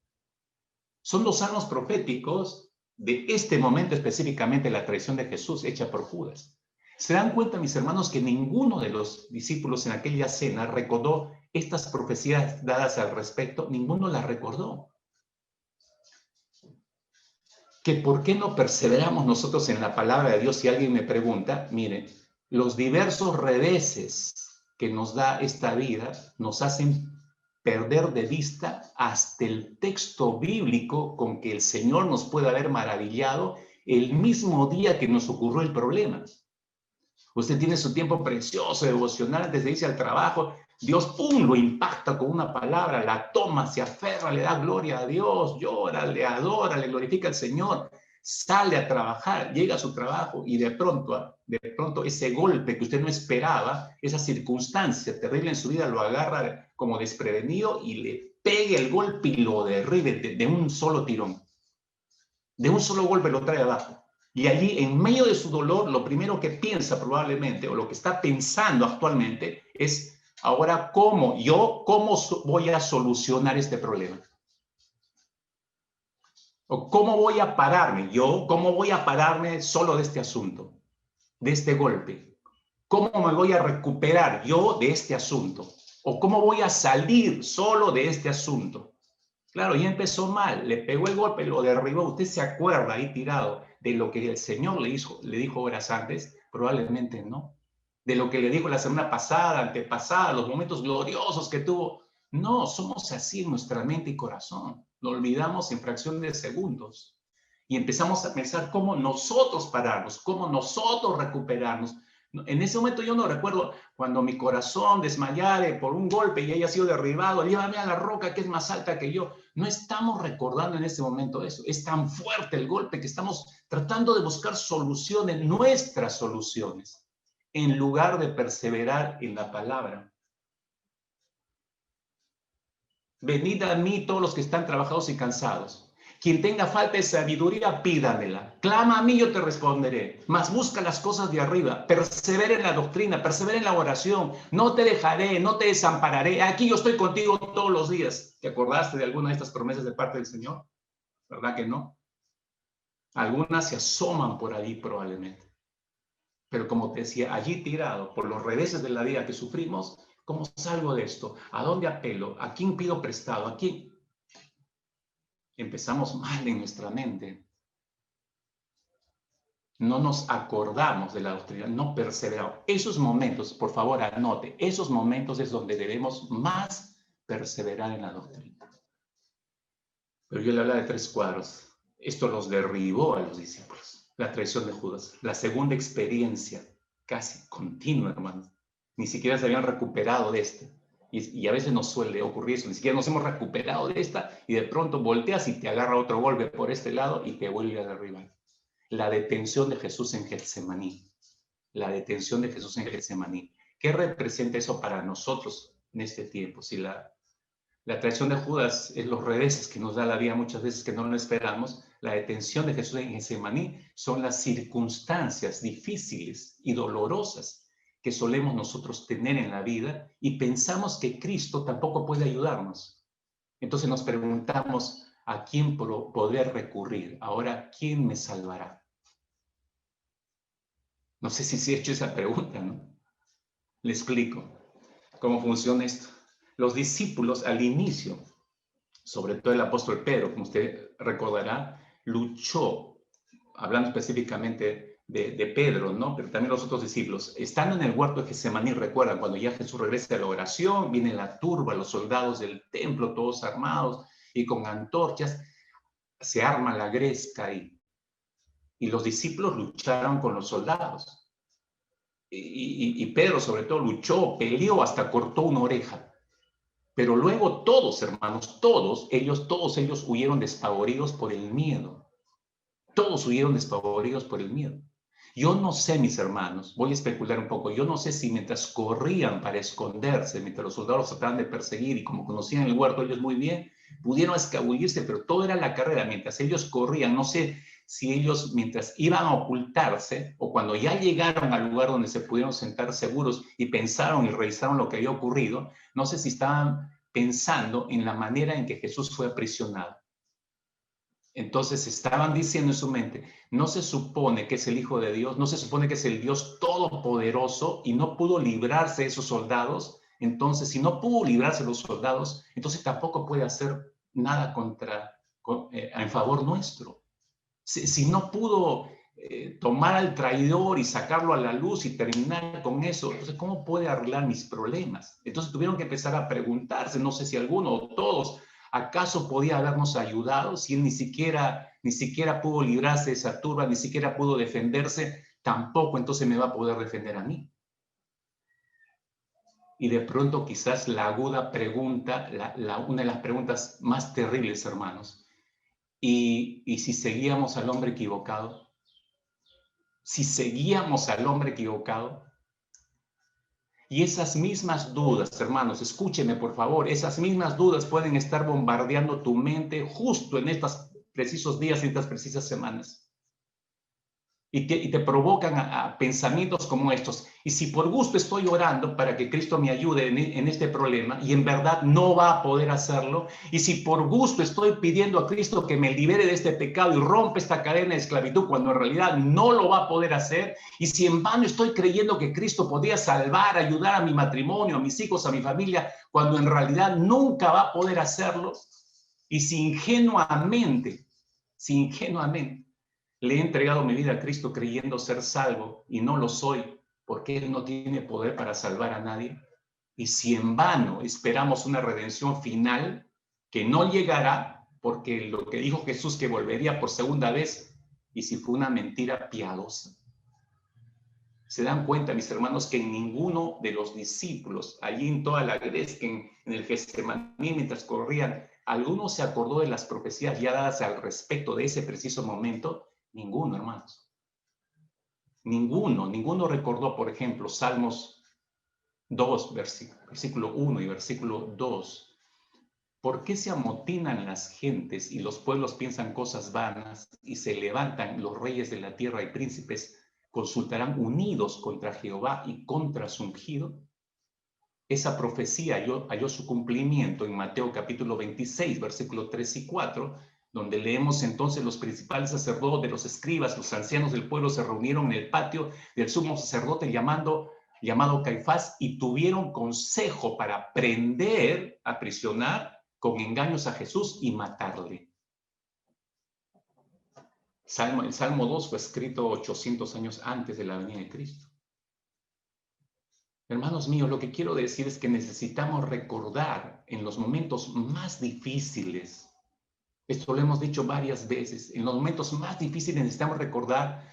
Son los salmos proféticos de este momento, específicamente la traición de Jesús hecha por Judas. ¿Se dan cuenta, mis hermanos, que ninguno de los discípulos en aquella cena recordó estas profecías dadas al respecto? Ninguno las recordó. ¿Que por qué no perseveramos nosotros en la palabra de Dios? Si alguien me pregunta, miren, los diversos reveses que nos da esta vida nos hacen perder de vista hasta el texto bíblico con que el Señor nos puede haber maravillado el mismo día que nos ocurrió el problema. Usted tiene su tiempo precioso, devocional, antes de irse al trabajo, Dios, ¡pum!, lo impacta con una palabra, la toma, se aferra, le da gloria a Dios, llora, le adora, le glorifica al Señor, sale a trabajar, llega a su trabajo y de pronto ese golpe que usted no esperaba, esa circunstancia terrible en su vida lo agarra como desprevenido y le pega el golpe y lo derribe de un solo tirón. De un solo golpe lo trae abajo. Y allí, en medio de su dolor, lo primero que piensa probablemente, o lo que está pensando actualmente, es, ahora, ¿cómo voy a solucionar este problema? ¿O cómo voy a pararme? ¿Cómo voy a pararme solo de este asunto, de este golpe? ¿Cómo me voy a recuperar yo de este asunto? ¿O cómo voy a salir solo de este asunto? Claro, ya empezó mal, le pegó el golpe, lo derribó. ¿Usted se acuerda ahí tirado de lo que el Señor le dijo horas antes? Probablemente no. De lo que le dijo la semana pasada, antepasada, los momentos gloriosos que tuvo. No, somos así en nuestra mente y corazón. Lo olvidamos en fracción de segundos. Y empezamos a pensar cómo nosotros pararnos, cómo nosotros recuperarnos. En ese momento yo no recuerdo cuando mi corazón desmayare por un golpe y haya sido derribado, llévame a la roca que es más alta que yo. No estamos recordando en ese momento eso. Es tan fuerte el golpe que estamos tratando de buscar soluciones, nuestras soluciones, en lugar de perseverar en la palabra. Venid a mí todos los que están trabajados y cansados, Quien tenga falta de sabiduría, pídamela. Clama a mí, yo te responderé. Mas busca las cosas de arriba. Persevera en la doctrina, persevera en la oración. No te dejaré, no te desampararé. Aquí yo estoy contigo todos los días. ¿Te acordaste de alguna de estas promesas de parte del Señor? ¿Verdad que no? Algunas se asoman por allí probablemente. Pero como te decía, allí tirado por los reveses de la vida que sufrimos, ¿cómo salgo de esto? ¿A dónde apelo? ¿A quién pido prestado? ¿A quién? Empezamos mal en nuestra mente. No nos acordamos de la doctrina, no perseveramos. Esos momentos, por favor, anote, esos momentos es donde debemos más perseverar en la doctrina. Pero yo le hablaba de 3 cuadros. Esto los derribó a los discípulos. La traición de Judas, la segunda experiencia casi continua, hermanos. Ni siquiera se habían recuperado de esta. Y a veces nos suele ocurrir eso, ni siquiera nos hemos recuperado de esta y de pronto volteas y te agarra otro golpe por este lado y te vuelve a derribar. La detención de Jesús en Getsemaní. La detención de Jesús en Getsemaní. ¿Qué representa eso para nosotros en este tiempo? Si la traición de Judas es los reveses que nos da la vida muchas veces que no lo esperamos. La detención de Jesús en Getsemaní son las circunstancias difíciles y dolorosas que solemos nosotros tener en la vida y pensamos que Cristo tampoco puede ayudarnos. Entonces nos preguntamos, ¿a quién poder recurrir? Ahora, ¿quién me salvará? No sé si he hecho esa pregunta, ¿no? Le explico cómo funciona esto. Los discípulos al inicio, sobre todo el apóstol Pedro, como usted recordará, luchó, hablando específicamente de Pedro, ¿no? Pero también los otros discípulos, estando en el huerto de Getsemaní, recuerdan, cuando ya Jesús regresa a la oración, viene la turba, los soldados del templo, todos armados y con antorchas, se arma la gresca ahí. Y los discípulos lucharon con los soldados. Y Pedro sobre todo luchó, peleó, hasta cortó una oreja. Pero luego todos, hermanos, todos ellos huyeron despavoridos por el miedo. Todos huyeron despavoridos por el miedo. Yo no sé, mis hermanos, voy a especular un poco, yo no sé si mientras corrían para esconderse, mientras los soldados trataban de perseguir y como conocían el huerto ellos muy bien, pudieron escabullirse, pero todo era la carrera. Mientras ellos corrían, no sé si ellos mientras iban a ocultarse o cuando ya llegaron al lugar donde se pudieron sentar seguros y pensaron y revisaron lo que había ocurrido, no sé si estaban pensando en la manera en que Jesús fue aprisionado. Entonces estaban diciendo en su mente, no se supone que es el Hijo de Dios, no se supone que es el Dios todopoderoso y no pudo librarse de esos soldados. Entonces, si no pudo librarse de los soldados, entonces tampoco puede hacer nada en favor nuestro. Si no pudo tomar al traidor y sacarlo a la luz y terminar con eso, entonces, ¿cómo puede arreglar mis problemas? Entonces tuvieron que empezar a preguntarse, no sé si alguno o todos, ¿acaso podía habernos ayudado si él ni siquiera pudo librarse de esa turba, ni siquiera pudo defenderse? Tampoco entonces me va a poder defender a mí. Y de pronto quizás la aguda pregunta, una de las preguntas más terribles, hermanos, ¿y si seguíamos al hombre equivocado? Si seguíamos al hombre equivocado. Y esas mismas dudas, hermanos, escúcheme por favor, esas mismas dudas pueden estar bombardeando tu mente justo en estos precisos días, en estas precisas semanas. Y te provocan a pensamientos como estos. Y si por gusto estoy orando para que Cristo me ayude en este problema y en verdad no va a poder hacerlo, y si por gusto estoy pidiendo a Cristo que me libere de este pecado y rompa esta cadena de esclavitud cuando en realidad no lo va a poder hacer, y si en vano estoy creyendo que Cristo podía salvar, ayudar a mi matrimonio, a mis hijos, a mi familia, cuando en realidad nunca va a poder hacerlo, y si ingenuamente le he entregado mi vida a Cristo creyendo ser salvo y no lo soy porque Él no tiene poder para salvar a nadie. Y si en vano esperamos una redención final que no llegará porque lo que dijo Jesús que volvería por segunda vez y si fue una mentira piadosa. Se dan cuenta, mis hermanos, que ninguno de los discípulos, allí en toda la Gresca, en el Getsemaní, mientras corrían, ¿alguno se acordó de las profecías ya dadas al respecto de ese preciso momento? Ninguno, hermanos. Ninguno recordó, por ejemplo, Salmos 2, versículo 1 y versículo 2. ¿Por qué se amotinan las gentes y los pueblos piensan cosas vanas y se levantan los reyes de la tierra y príncipes consultarán unidos contra Jehová y contra su ungido? Esa profecía halló su cumplimiento en Mateo capítulo 26, versículos 3 y 4, donde leemos entonces: los principales sacerdotes, los escribas, los ancianos del pueblo se reunieron en el patio del sumo sacerdote llamado Caifás y tuvieron consejo para prender, aprisionar con engaños a Jesús y matarle. El Salmo 2 fue escrito 800 años antes de la venida de Cristo. Hermanos míos, lo que quiero decir es que necesitamos recordar en los momentos más difíciles, esto lo hemos dicho varias veces, en los momentos más difíciles necesitamos recordar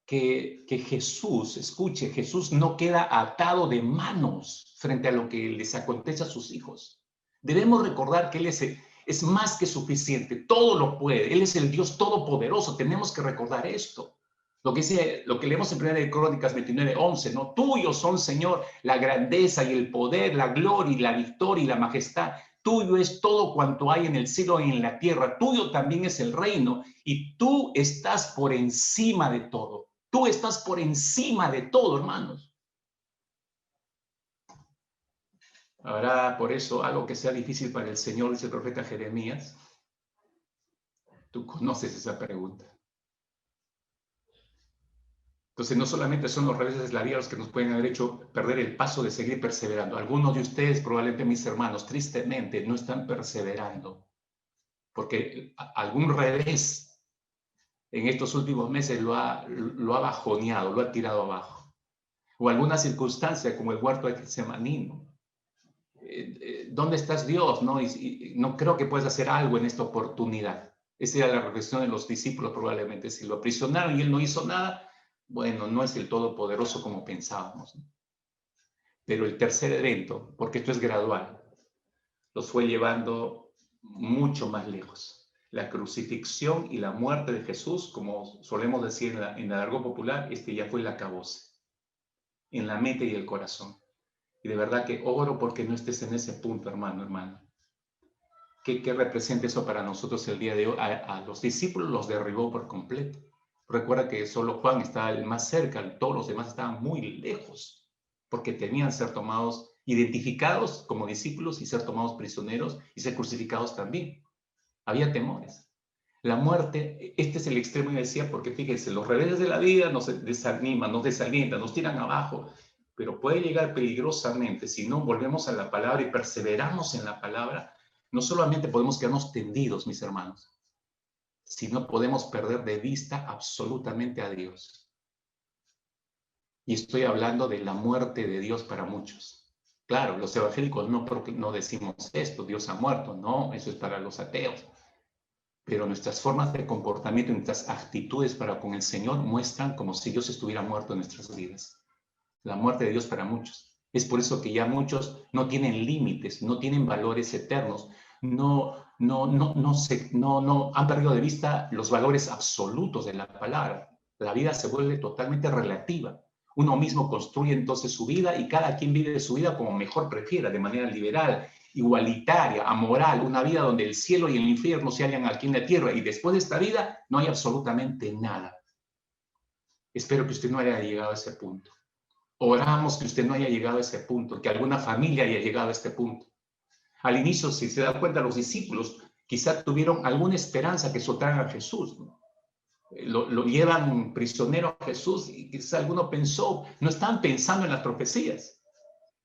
que Jesús, escuche, Jesús no queda atado de manos frente a lo que les acontece a sus hijos. Debemos recordar que Él es más que suficiente, todo lo puede, Él es el Dios todopoderoso, tenemos que recordar esto. Lo que leemos en 1 Crónicas 29:11, ¿no? Tuyo son, Señor, la grandeza y el poder, la gloria y la victoria y la majestad. Tuyo es todo cuanto hay en el cielo y en la tierra. Tuyo también es el reino y tú estás por encima de todo. Tú estás por encima de todo, hermanos. ¿Habrá por eso algo que sea difícil para el Señor?, dice el profeta Jeremías. Tú conoces esa pregunta. Entonces, no solamente son los reveses de la vida los que nos pueden haber hecho perder el paso de seguir perseverando. Algunos de ustedes, probablemente mis hermanos, tristemente no están perseverando porque algún revés en estos últimos meses lo ha bajoneado, lo ha tirado abajo. O alguna circunstancia como el huerto de Getsemaní. ¿Dónde estás, Dios? ¿No? Y no creo que puedas hacer algo en esta oportunidad. Esa era la reflexión de los discípulos probablemente. Si lo aprisionaron y él no hizo nada, bueno, no es el todopoderoso como pensábamos. Pero el tercer evento, porque esto es gradual, los fue llevando mucho más lejos. La crucifixión y la muerte de Jesús, como solemos decir en el argot popular, ya fue el acabose, en la mente y el corazón. Y de verdad que oro porque no estés en ese punto, hermano. ¿Qué representa eso para nosotros el día de hoy? A los discípulos los derribó por completo. Recuerda que solo Juan estaba el más cerca, todos los demás estaban muy lejos, porque temían ser tomados, identificados como discípulos y ser tomados prisioneros y ser crucificados también. Había temores. La muerte, este es el extremo, y decía, porque fíjense, los rebeldes de la vida nos desaniman, nos desalientan, nos tiran abajo, pero puede llegar peligrosamente si no volvemos a la palabra y perseveramos en la palabra. No solamente podemos quedarnos tendidos, mis hermanos, sino podemos perder de vista absolutamente a Dios. Y estoy hablando de la muerte de Dios para muchos. Claro, los evangélicos no decimos esto, Dios ha muerto, no, eso es para los ateos. Pero nuestras formas de comportamiento, nuestras actitudes para con el Señor muestran como si Dios estuviera muerto en nuestras vidas. La muerte de Dios para muchos. Es por eso que ya muchos no tienen límites, no tienen valores eternos, no han perdido de vista los valores absolutos de la palabra. La vida se vuelve totalmente relativa. Uno mismo construye entonces su vida y cada quien vive su vida como mejor prefiera, de manera liberal, igualitaria, amoral, una vida donde el cielo y el infierno se hallan aquí en la tierra y después de esta vida no hay absolutamente nada. Espero que usted no haya llegado a ese punto. Oramos que usted no haya llegado a ese punto, que alguna familia haya llegado a este punto. Al inicio, si se da cuenta, los discípulos quizá tuvieron alguna esperanza que soltaran a Jesús, ¿no? Lo llevan prisionero a Jesús y quizá alguno pensó, no estaban pensando en las profecías.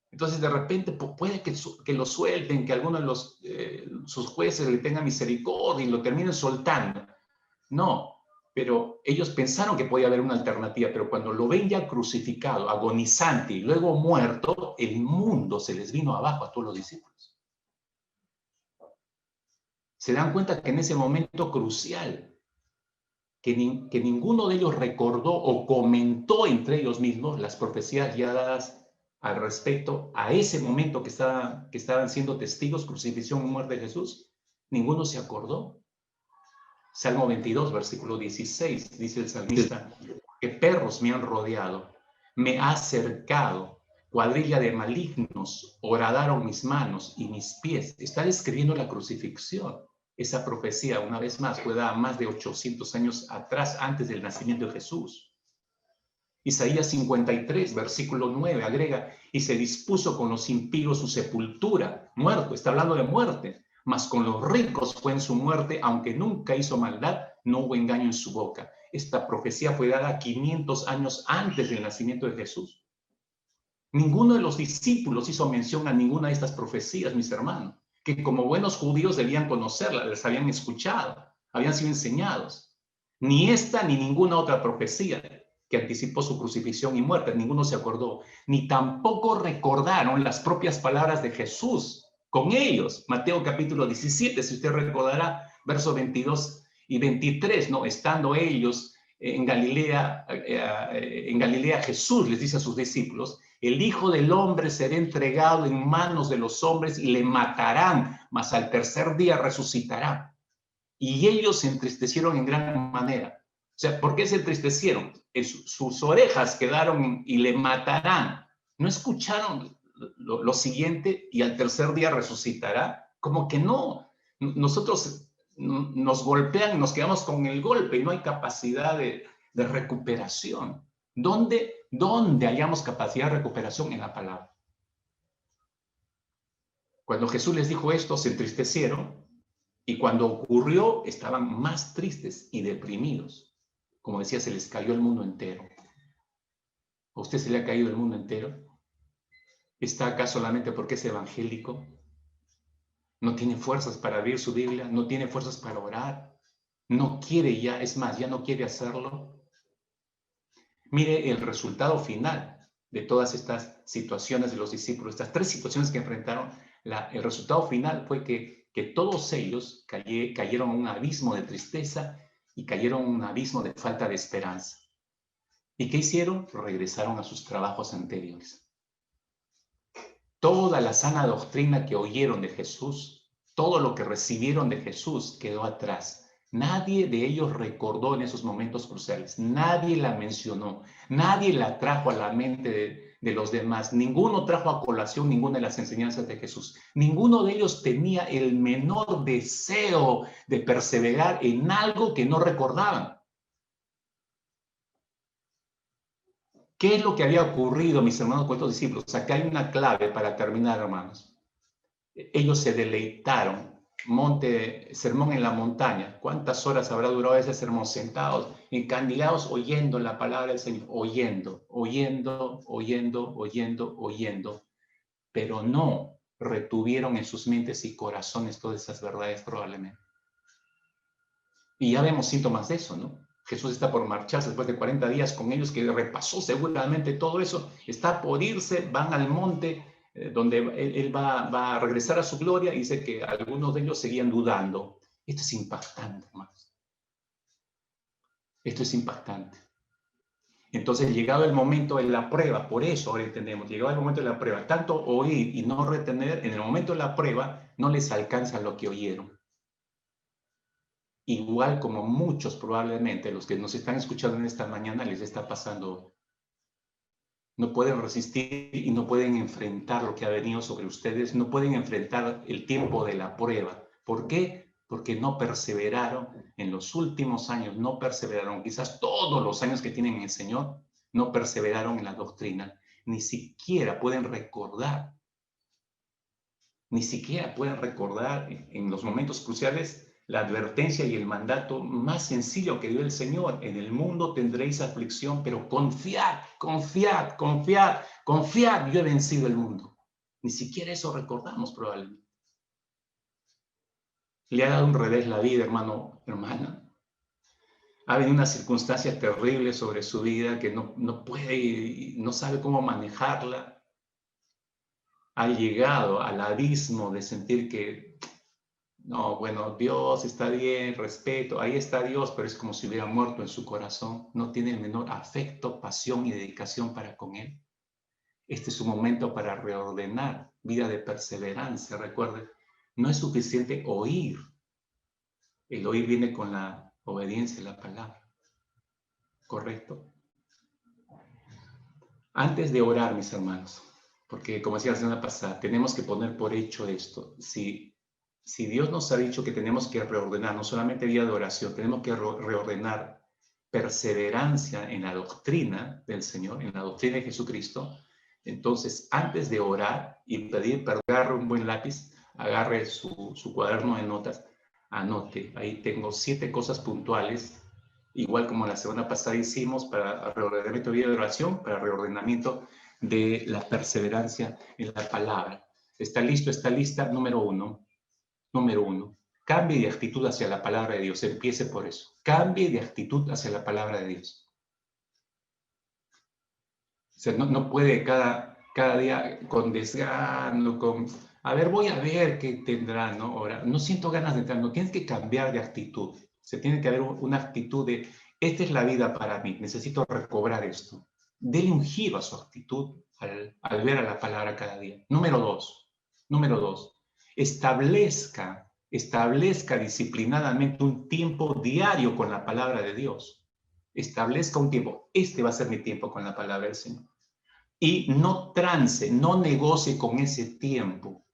Entonces, de repente, puede que lo suelten, que alguno de sus jueces le tengan misericordia y lo terminen soltando. No, pero ellos pensaron que podía haber una alternativa, pero cuando lo ven ya crucificado, agonizante y luego muerto, el mundo se les vino abajo a todos los discípulos. Se dan cuenta que en ese momento crucial, que ninguno de ellos recordó o comentó entre ellos mismos las profecías ya dadas al respecto a ese momento que estaban siendo testigos, crucifixión y muerte de Jesús. Ninguno se acordó. Salmo 22, versículo 16, dice el salmista, que perros me han rodeado, me ha cercado, cuadrilla de malignos horadaron mis manos y mis pies. Está describiendo la crucifixión. Esa profecía, una vez más, fue dada más de 800 años atrás, antes del nacimiento de Jesús. Isaías 53, versículo 9, agrega, y se dispuso con los impíos su sepultura, muerto, está hablando de muerte, mas con los ricos fue en su muerte, aunque nunca hizo maldad, no hubo engaño en su boca. Esta profecía fue dada 500 años antes del nacimiento de Jesús. Ninguno de los discípulos hizo mención a ninguna de estas profecías, mis hermanos, que como buenos judíos debían conocerlas, les habían escuchado, habían sido enseñados. Ni esta ni ninguna otra profecía que anticipó su crucifixión y muerte, ninguno se acordó, ni tampoco recordaron las propias palabras de Jesús con ellos. Mateo capítulo 17, si usted recordará, versos 22 y 23, ¿no? Estando ellos en Galilea, Jesús les dice a sus discípulos, el Hijo del Hombre será entregado en manos de los hombres y le matarán, mas al tercer día resucitará. Y ellos se entristecieron en gran manera. O sea, ¿por qué se entristecieron? Sus orejas quedaron y le matarán. ¿No escucharon lo siguiente? Y al tercer día resucitará. Como que no. Nosotros nos golpean, nos quedamos con el golpe y no hay capacidad de recuperación. ¿Dónde hallamos capacidad de recuperación? En la palabra. Cuando Jesús les dijo esto, se entristecieron y cuando ocurrió estaban más tristes y deprimidos. Como decía, se les cayó el mundo entero. ¿A usted se le ha caído el mundo entero? ¿Está acá solamente porque es evangélico? ¿No tiene fuerzas para abrir su Biblia? ¿No tiene fuerzas para orar? ¿No quiere ya? Es más, ya no quiere hacerlo. Mire el resultado final de todas estas situaciones de los discípulos, estas tres situaciones que enfrentaron. El resultado final fue que todos ellos cayeron en un abismo de tristeza y cayeron en un abismo de falta de esperanza. ¿Y qué hicieron? Regresaron a sus trabajos anteriores. Toda la sana doctrina que oyeron de Jesús, todo lo que recibieron de Jesús quedó atrás. Nadie de ellos recordó en esos momentos cruciales, nadie la mencionó, nadie la trajo a la mente de los demás, ninguno trajo a colación ninguna de las enseñanzas de Jesús, ninguno de ellos tenía el menor deseo de perseverar en algo que no recordaban. ¿Qué es lo que había ocurrido, mis hermanos, con estos discípulos? Acá hay una clave para terminar, hermanos. Ellos se deleitaron. Sermón en la montaña. ¿Cuántas horas habrá durado ese sermón? Sentados, encandilados, oyendo la palabra del Señor. Oyendo, pero no retuvieron en sus mentes y corazones todas esas verdades probablemente. Y ya vemos síntomas de eso, ¿no? Jesús está por marcharse después de 40 días con ellos, que repasó seguramente todo eso, está por irse, van al monte donde él va a regresar a su gloria y dice que algunos de ellos seguían dudando. Esto es impactante, hermanos. Esto es impactante. Entonces, llegado el momento de la prueba, por eso ahora entendemos, llegado el momento de la prueba, tanto oír y no retener, en el momento de la prueba no les alcanza lo que oyeron. Igual como muchos probablemente, los que nos están escuchando en esta mañana, les está pasando. No pueden resistir y no pueden enfrentar lo que ha venido sobre ustedes, no pueden enfrentar el tiempo de la prueba. ¿Por qué? Porque no perseveraron en los últimos años, no perseveraron, quizás todos los años que tienen en el Señor, no perseveraron en la doctrina, ni siquiera pueden recordar en los momentos cruciales la advertencia y el mandato más sencillo que dio el Señor. En el mundo tendréis aflicción, pero confiad, confiad, confiad, confiad, yo he vencido el mundo. Ni siquiera eso recordamos probablemente. Le ha dado un revés la vida, hermano, hermana. Ha venido una circunstancia terrible sobre su vida que no puede, no sabe cómo manejarla. Ha llegado al abismo de sentir que no, bueno, Dios está bien, respeto, ahí está Dios, pero es como si hubiera muerto en su corazón. No tiene el menor afecto, pasión y dedicación para con Él. Este es un momento para reordenar, vida de perseverancia. Recuerde, no es suficiente oír. El oír viene con la obediencia a la palabra. ¿Correcto? Antes de orar, mis hermanos, Porque, como decía la semana pasada, tenemos que poner por hecho esto. Si Dios nos ha dicho que tenemos que reordenar, no solamente vida de oración, tenemos que reordenar perseverancia en la doctrina del Señor, en la doctrina de Jesucristo. Entonces, antes de orar y pedir perdón, agarre un buen lápiz, agarre su cuaderno de notas, anote. Ahí tengo 7 cosas puntuales, igual como la semana pasada hicimos para reordenamiento de vida de oración, para reordenamiento de la perseverancia en la palabra. ¿Está listo? ¿Está lista? Número 1. Número 1. Cambie de actitud hacia la palabra de Dios. Empiece por eso. Cambie de actitud hacia la palabra de Dios. O sea, no puede cada día con desgano, a ver, voy a ver qué tendrá, ¿no? Ahora, no siento ganas de entrar, no, tienes que cambiar de actitud. Se tiene que haber una actitud de, esta es la vida para mí, necesito recobrar esto. Dele un giro a su actitud al ver a la palabra cada día. Número 2, establezca disciplinadamente un tiempo diario con la palabra de Dios. Establezca un tiempo. Este va a ser mi tiempo con la palabra del Señor. Y no trance, no negocie con ese tiempo.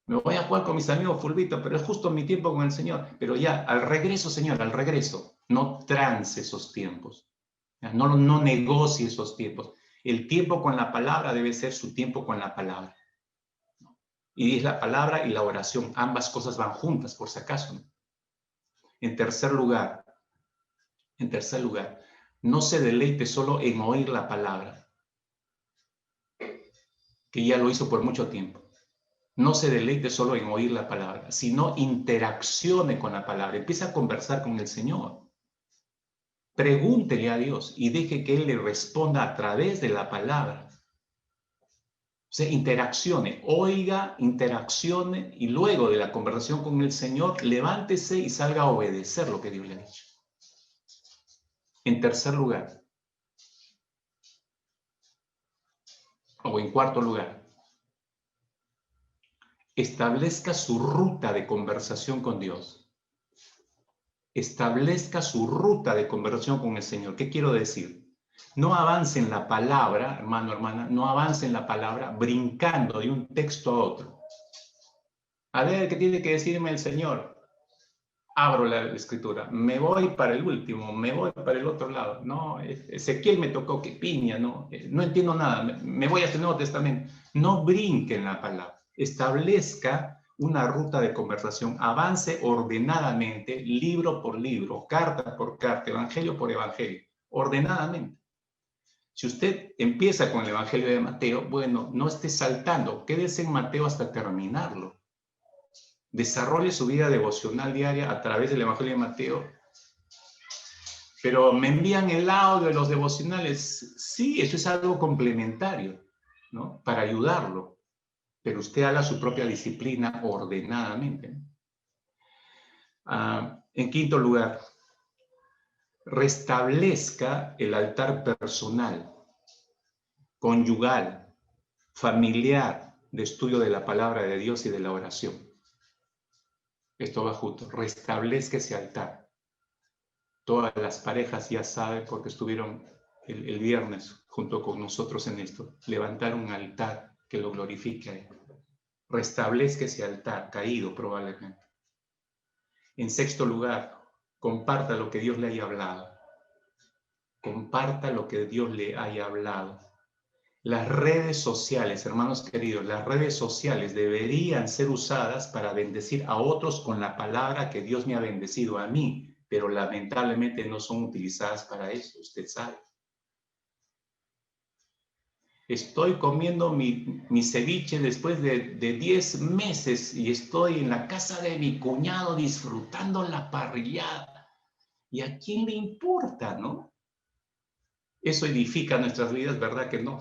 Me voy a jugar con mis amigos fulbito, pero es justo mi tiempo con el Señor. Pero ya, al regreso, Señor, al regreso, no trance esos tiempos. No negocie esos tiempos. El tiempo con la palabra debe ser su tiempo con la palabra. Y es la palabra y la oración. Ambas cosas van juntas, por si acaso. En tercer lugar, no se deleite solo en oír la palabra, que ya lo hizo por mucho tiempo. No se deleite solo en oír la palabra, sino interaccione con la palabra. Empieza a conversar con el Señor. Pregúntele a Dios y deje que Él le responda a través de la palabra. O sea, interaccione, oiga, interaccione y luego de la conversación con el Señor, levántese y salga a obedecer lo que Dios le ha dicho. En tercer lugar, o en cuarto lugar, establezca su ruta de conversación con Dios. Establezca su ruta de conversación con el Señor. ¿Qué quiero decir? No avance en la palabra, hermano, hermana, no avance en la palabra brincando de un texto a otro. A ver, ¿qué tiene que decirme el Señor? Abro la escritura, me voy para el último, me voy para el otro lado. No, Ezequiel me tocó que piña, no entiendo nada, me voy a este Nuevo Testamento. No brinque en la palabra, establezca una ruta de conversación, avance ordenadamente, libro por libro, carta por carta, evangelio por evangelio, ordenadamente. Si usted empieza con el Evangelio de Mateo, bueno, no esté saltando, quédese en Mateo hasta terminarlo. Desarrolle su vida devocional diaria a través del Evangelio de Mateo. Pero me envían el audio de los devocionales. Sí, eso es algo complementario, ¿no? Para ayudarlo. Pero usted haga su propia disciplina ordenadamente. En quinto lugar, restablezca el altar personal, conyugal, familiar, de estudio de la palabra de Dios y de la oración. Esto va junto. Restablezca ese altar. Todas las parejas ya saben, porque estuvieron el viernes junto con nosotros en esto, levantar un altar que lo glorifique a Él. Restablezca ese altar caído probablemente. En sexto lugar, comparta lo que Dios le haya hablado. Comparta lo que Dios le haya hablado. Las redes sociales, hermanos queridos, las redes sociales deberían ser usadas para bendecir a otros con la palabra que Dios me ha bendecido a mí, pero lamentablemente no son utilizadas para eso, usted sabe. Estoy comiendo mi ceviche después de 10 meses y estoy en la casa de mi cuñado disfrutando la parrillada. ¿Y a quién le importa, no? Eso edifica nuestras vidas, ¿verdad que no?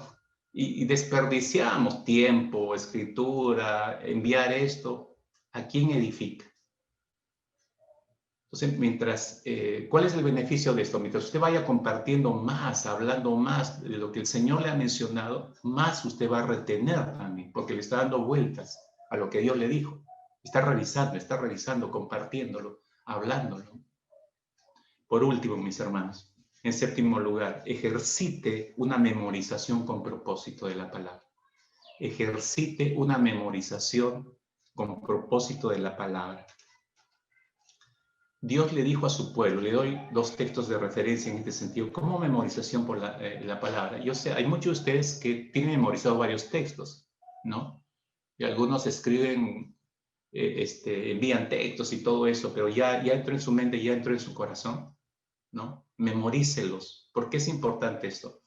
Y desperdiciamos tiempo, escritura, enviar esto. ¿A quién edifica? Entonces, ¿cuál es el beneficio de esto? Mientras usted vaya compartiendo más, hablando más de lo que el Señor le ha mencionado, más usted va a retener también, porque le está dando vueltas a lo que Dios le dijo. Está revisando, compartiéndolo, hablándolo. Por último, mis hermanos, en séptimo lugar, ejercite una memorización con propósito de la palabra. ejercite una memorización con propósito de la palabra. Dios le dijo a su pueblo, le doy 2 textos de referencia en este sentido, como memorización por la palabra. Yo sé, hay muchos de ustedes que tienen memorizado varios textos, ¿no? Y algunos escriben, envían textos y todo eso, pero ya entró en su mente, ya entró en su corazón, ¿no? Memorícelos. ¿Por qué es importante esto?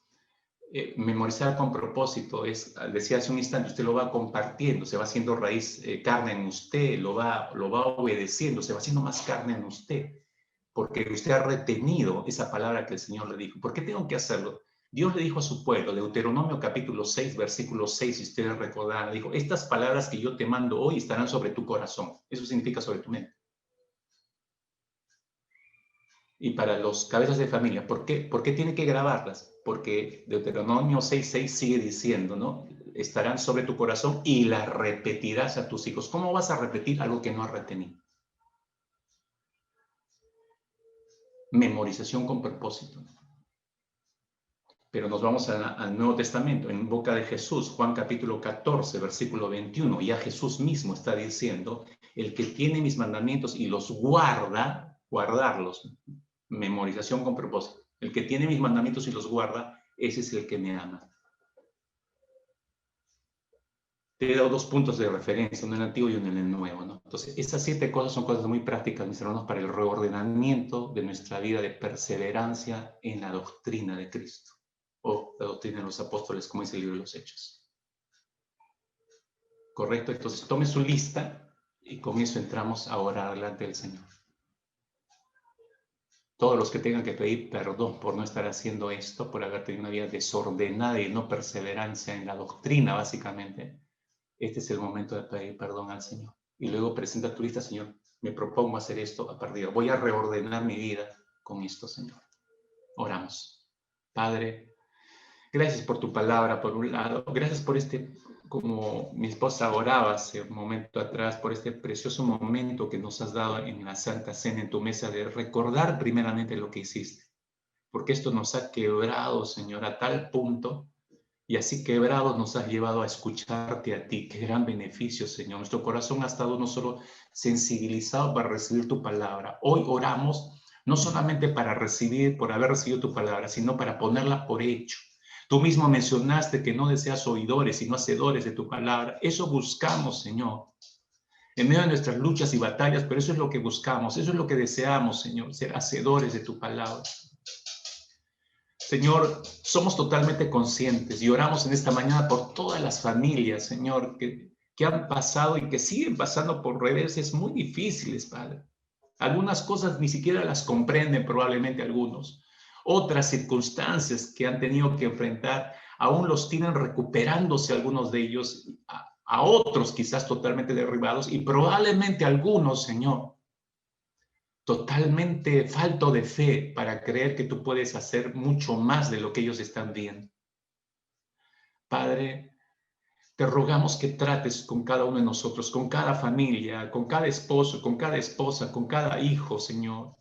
Memorizar con propósito es, decía hace un instante, usted lo va compartiendo, se va haciendo raíz, carne en usted, lo va obedeciendo, se va haciendo más carne en usted, porque usted ha retenido esa palabra que el Señor le dijo. ¿Por qué tengo que hacerlo? Dios le dijo a su pueblo, Deuteronomio capítulo 6, versículo 6, si ustedes recordarán, dijo, estas palabras que yo te mando hoy estarán sobre tu corazón. Eso significa sobre tu mente. Y para los cabezas de familia, ¿por qué tiene que grabarlas? Porque Deuteronomio 6:6 sigue diciendo, ¿no? Estarán sobre tu corazón y las repetirás a tus hijos. ¿Cómo vas a repetir algo que no has retenido? Memorización con propósito. Pero nos vamos al Nuevo Testamento, en boca de Jesús, Juan capítulo 14, versículo 21. Ya Jesús mismo está diciendo, el que tiene mis mandamientos y los guarda, guardarlos, memorización con propósito. El que tiene mis mandamientos y los guarda, ese es el que me ama. Te he dado 2 puntos de referencia, uno en el Antiguo y uno en el Nuevo, ¿no? Entonces, esas 7 cosas son cosas muy prácticas, mis hermanos, para el reordenamiento de nuestra vida de perseverancia en la doctrina de Cristo, o la doctrina de los apóstoles, como dice el libro de los Hechos. ¿Correcto? Entonces, tome su lista y con eso entramos a orar delante del Señor. Todos los que tengan que pedir perdón por no estar haciendo esto, por haber tenido una vida desordenada y no perseverancia en la doctrina, básicamente, este es el momento de pedir perdón al Señor. Y luego presenta tu lista, Señor, me propongo hacer esto a partir de hoy. Voy a reordenar mi vida con esto, Señor. Oramos. Padre, gracias por tu palabra, por un lado. Gracias por como mi esposa oraba hace un momento atrás, por este precioso momento que nos has dado en la Santa Cena, en tu mesa, de recordar primeramente lo que hiciste. Porque esto nos ha quebrado, Señor, a tal punto, y así quebrados nos has llevado a escucharte a ti. Qué gran beneficio, Señor. Nuestro corazón ha estado no solo sensibilizado para recibir tu palabra. Hoy oramos no solamente para recibir, por haber recibido tu palabra, sino para ponerla por hecho. Tú mismo mencionaste que no deseas oidores, sino hacedores de tu palabra. Eso buscamos, Señor, en medio de nuestras luchas y batallas, pero eso es lo que buscamos, eso es lo que deseamos, Señor, ser hacedores de tu palabra. Señor, somos totalmente conscientes y oramos en esta mañana por todas las familias, Señor, que han pasado y que siguen pasando por reveses muy difíciles, Padre. Algunas cosas ni siquiera las comprenden probablemente algunos. Otras circunstancias que han tenido que enfrentar, aún los tienen recuperándose algunos de ellos, a otros quizás totalmente derribados y probablemente algunos, Señor, totalmente falto de fe para creer que tú puedes hacer mucho más de lo que ellos están viendo. Padre, te rogamos que trates con cada uno de nosotros, con cada familia, con cada esposo, con cada esposa, con cada hijo, Señor.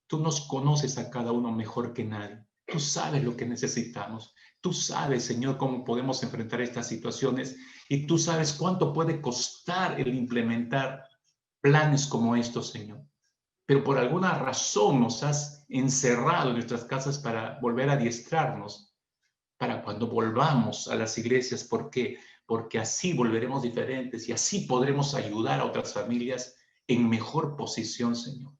Tú nos conoces a cada uno mejor que nadie. Tú sabes lo que necesitamos. Tú sabes, Señor, cómo podemos enfrentar estas situaciones y tú sabes cuánto puede costar el implementar planes como estos, Señor. Pero por alguna razón nos has encerrado en nuestras casas para volver a adiestrarnos, para cuando volvamos a las iglesias. ¿Por qué? Porque así volveremos diferentes y así podremos ayudar a otras familias en mejor posición, Señor.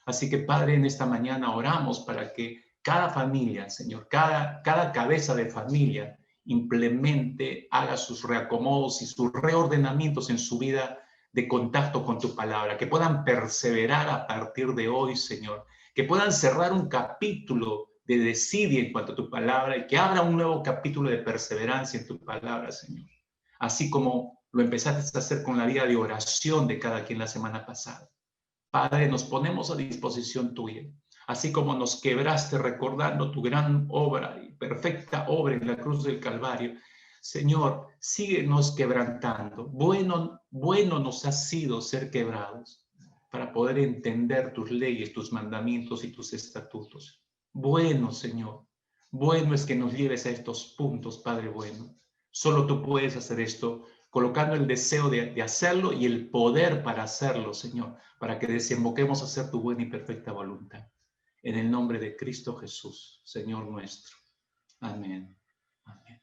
Así que, Padre, en esta mañana oramos para que cada familia, Señor, cada cabeza de familia implemente, haga sus reacomodos y sus reordenamientos en su vida de contacto con tu palabra, que puedan perseverar a partir de hoy, Señor, que puedan cerrar un capítulo de desidia en cuanto a tu palabra y que abra un nuevo capítulo de perseverancia en tu palabra, Señor. Así como lo empezaste a hacer con la vida de oración de cada quien la semana pasada. Padre, nos ponemos a disposición tuya, así como nos quebraste recordando tu gran obra y perfecta obra en la cruz del Calvario. Señor, síguenos quebrantando. Bueno nos ha sido ser quebrados para poder entender tus leyes, tus mandamientos y tus estatutos. Bueno, Señor, bueno es que nos lleves a estos puntos, Padre bueno. Solo tú puedes hacer esto, colocando el deseo de hacerlo y el poder para hacerlo, Señor, para que desemboquemos a hacer tu buena y perfecta voluntad. En el nombre de Cristo Jesús, Señor nuestro. Amén. Amén.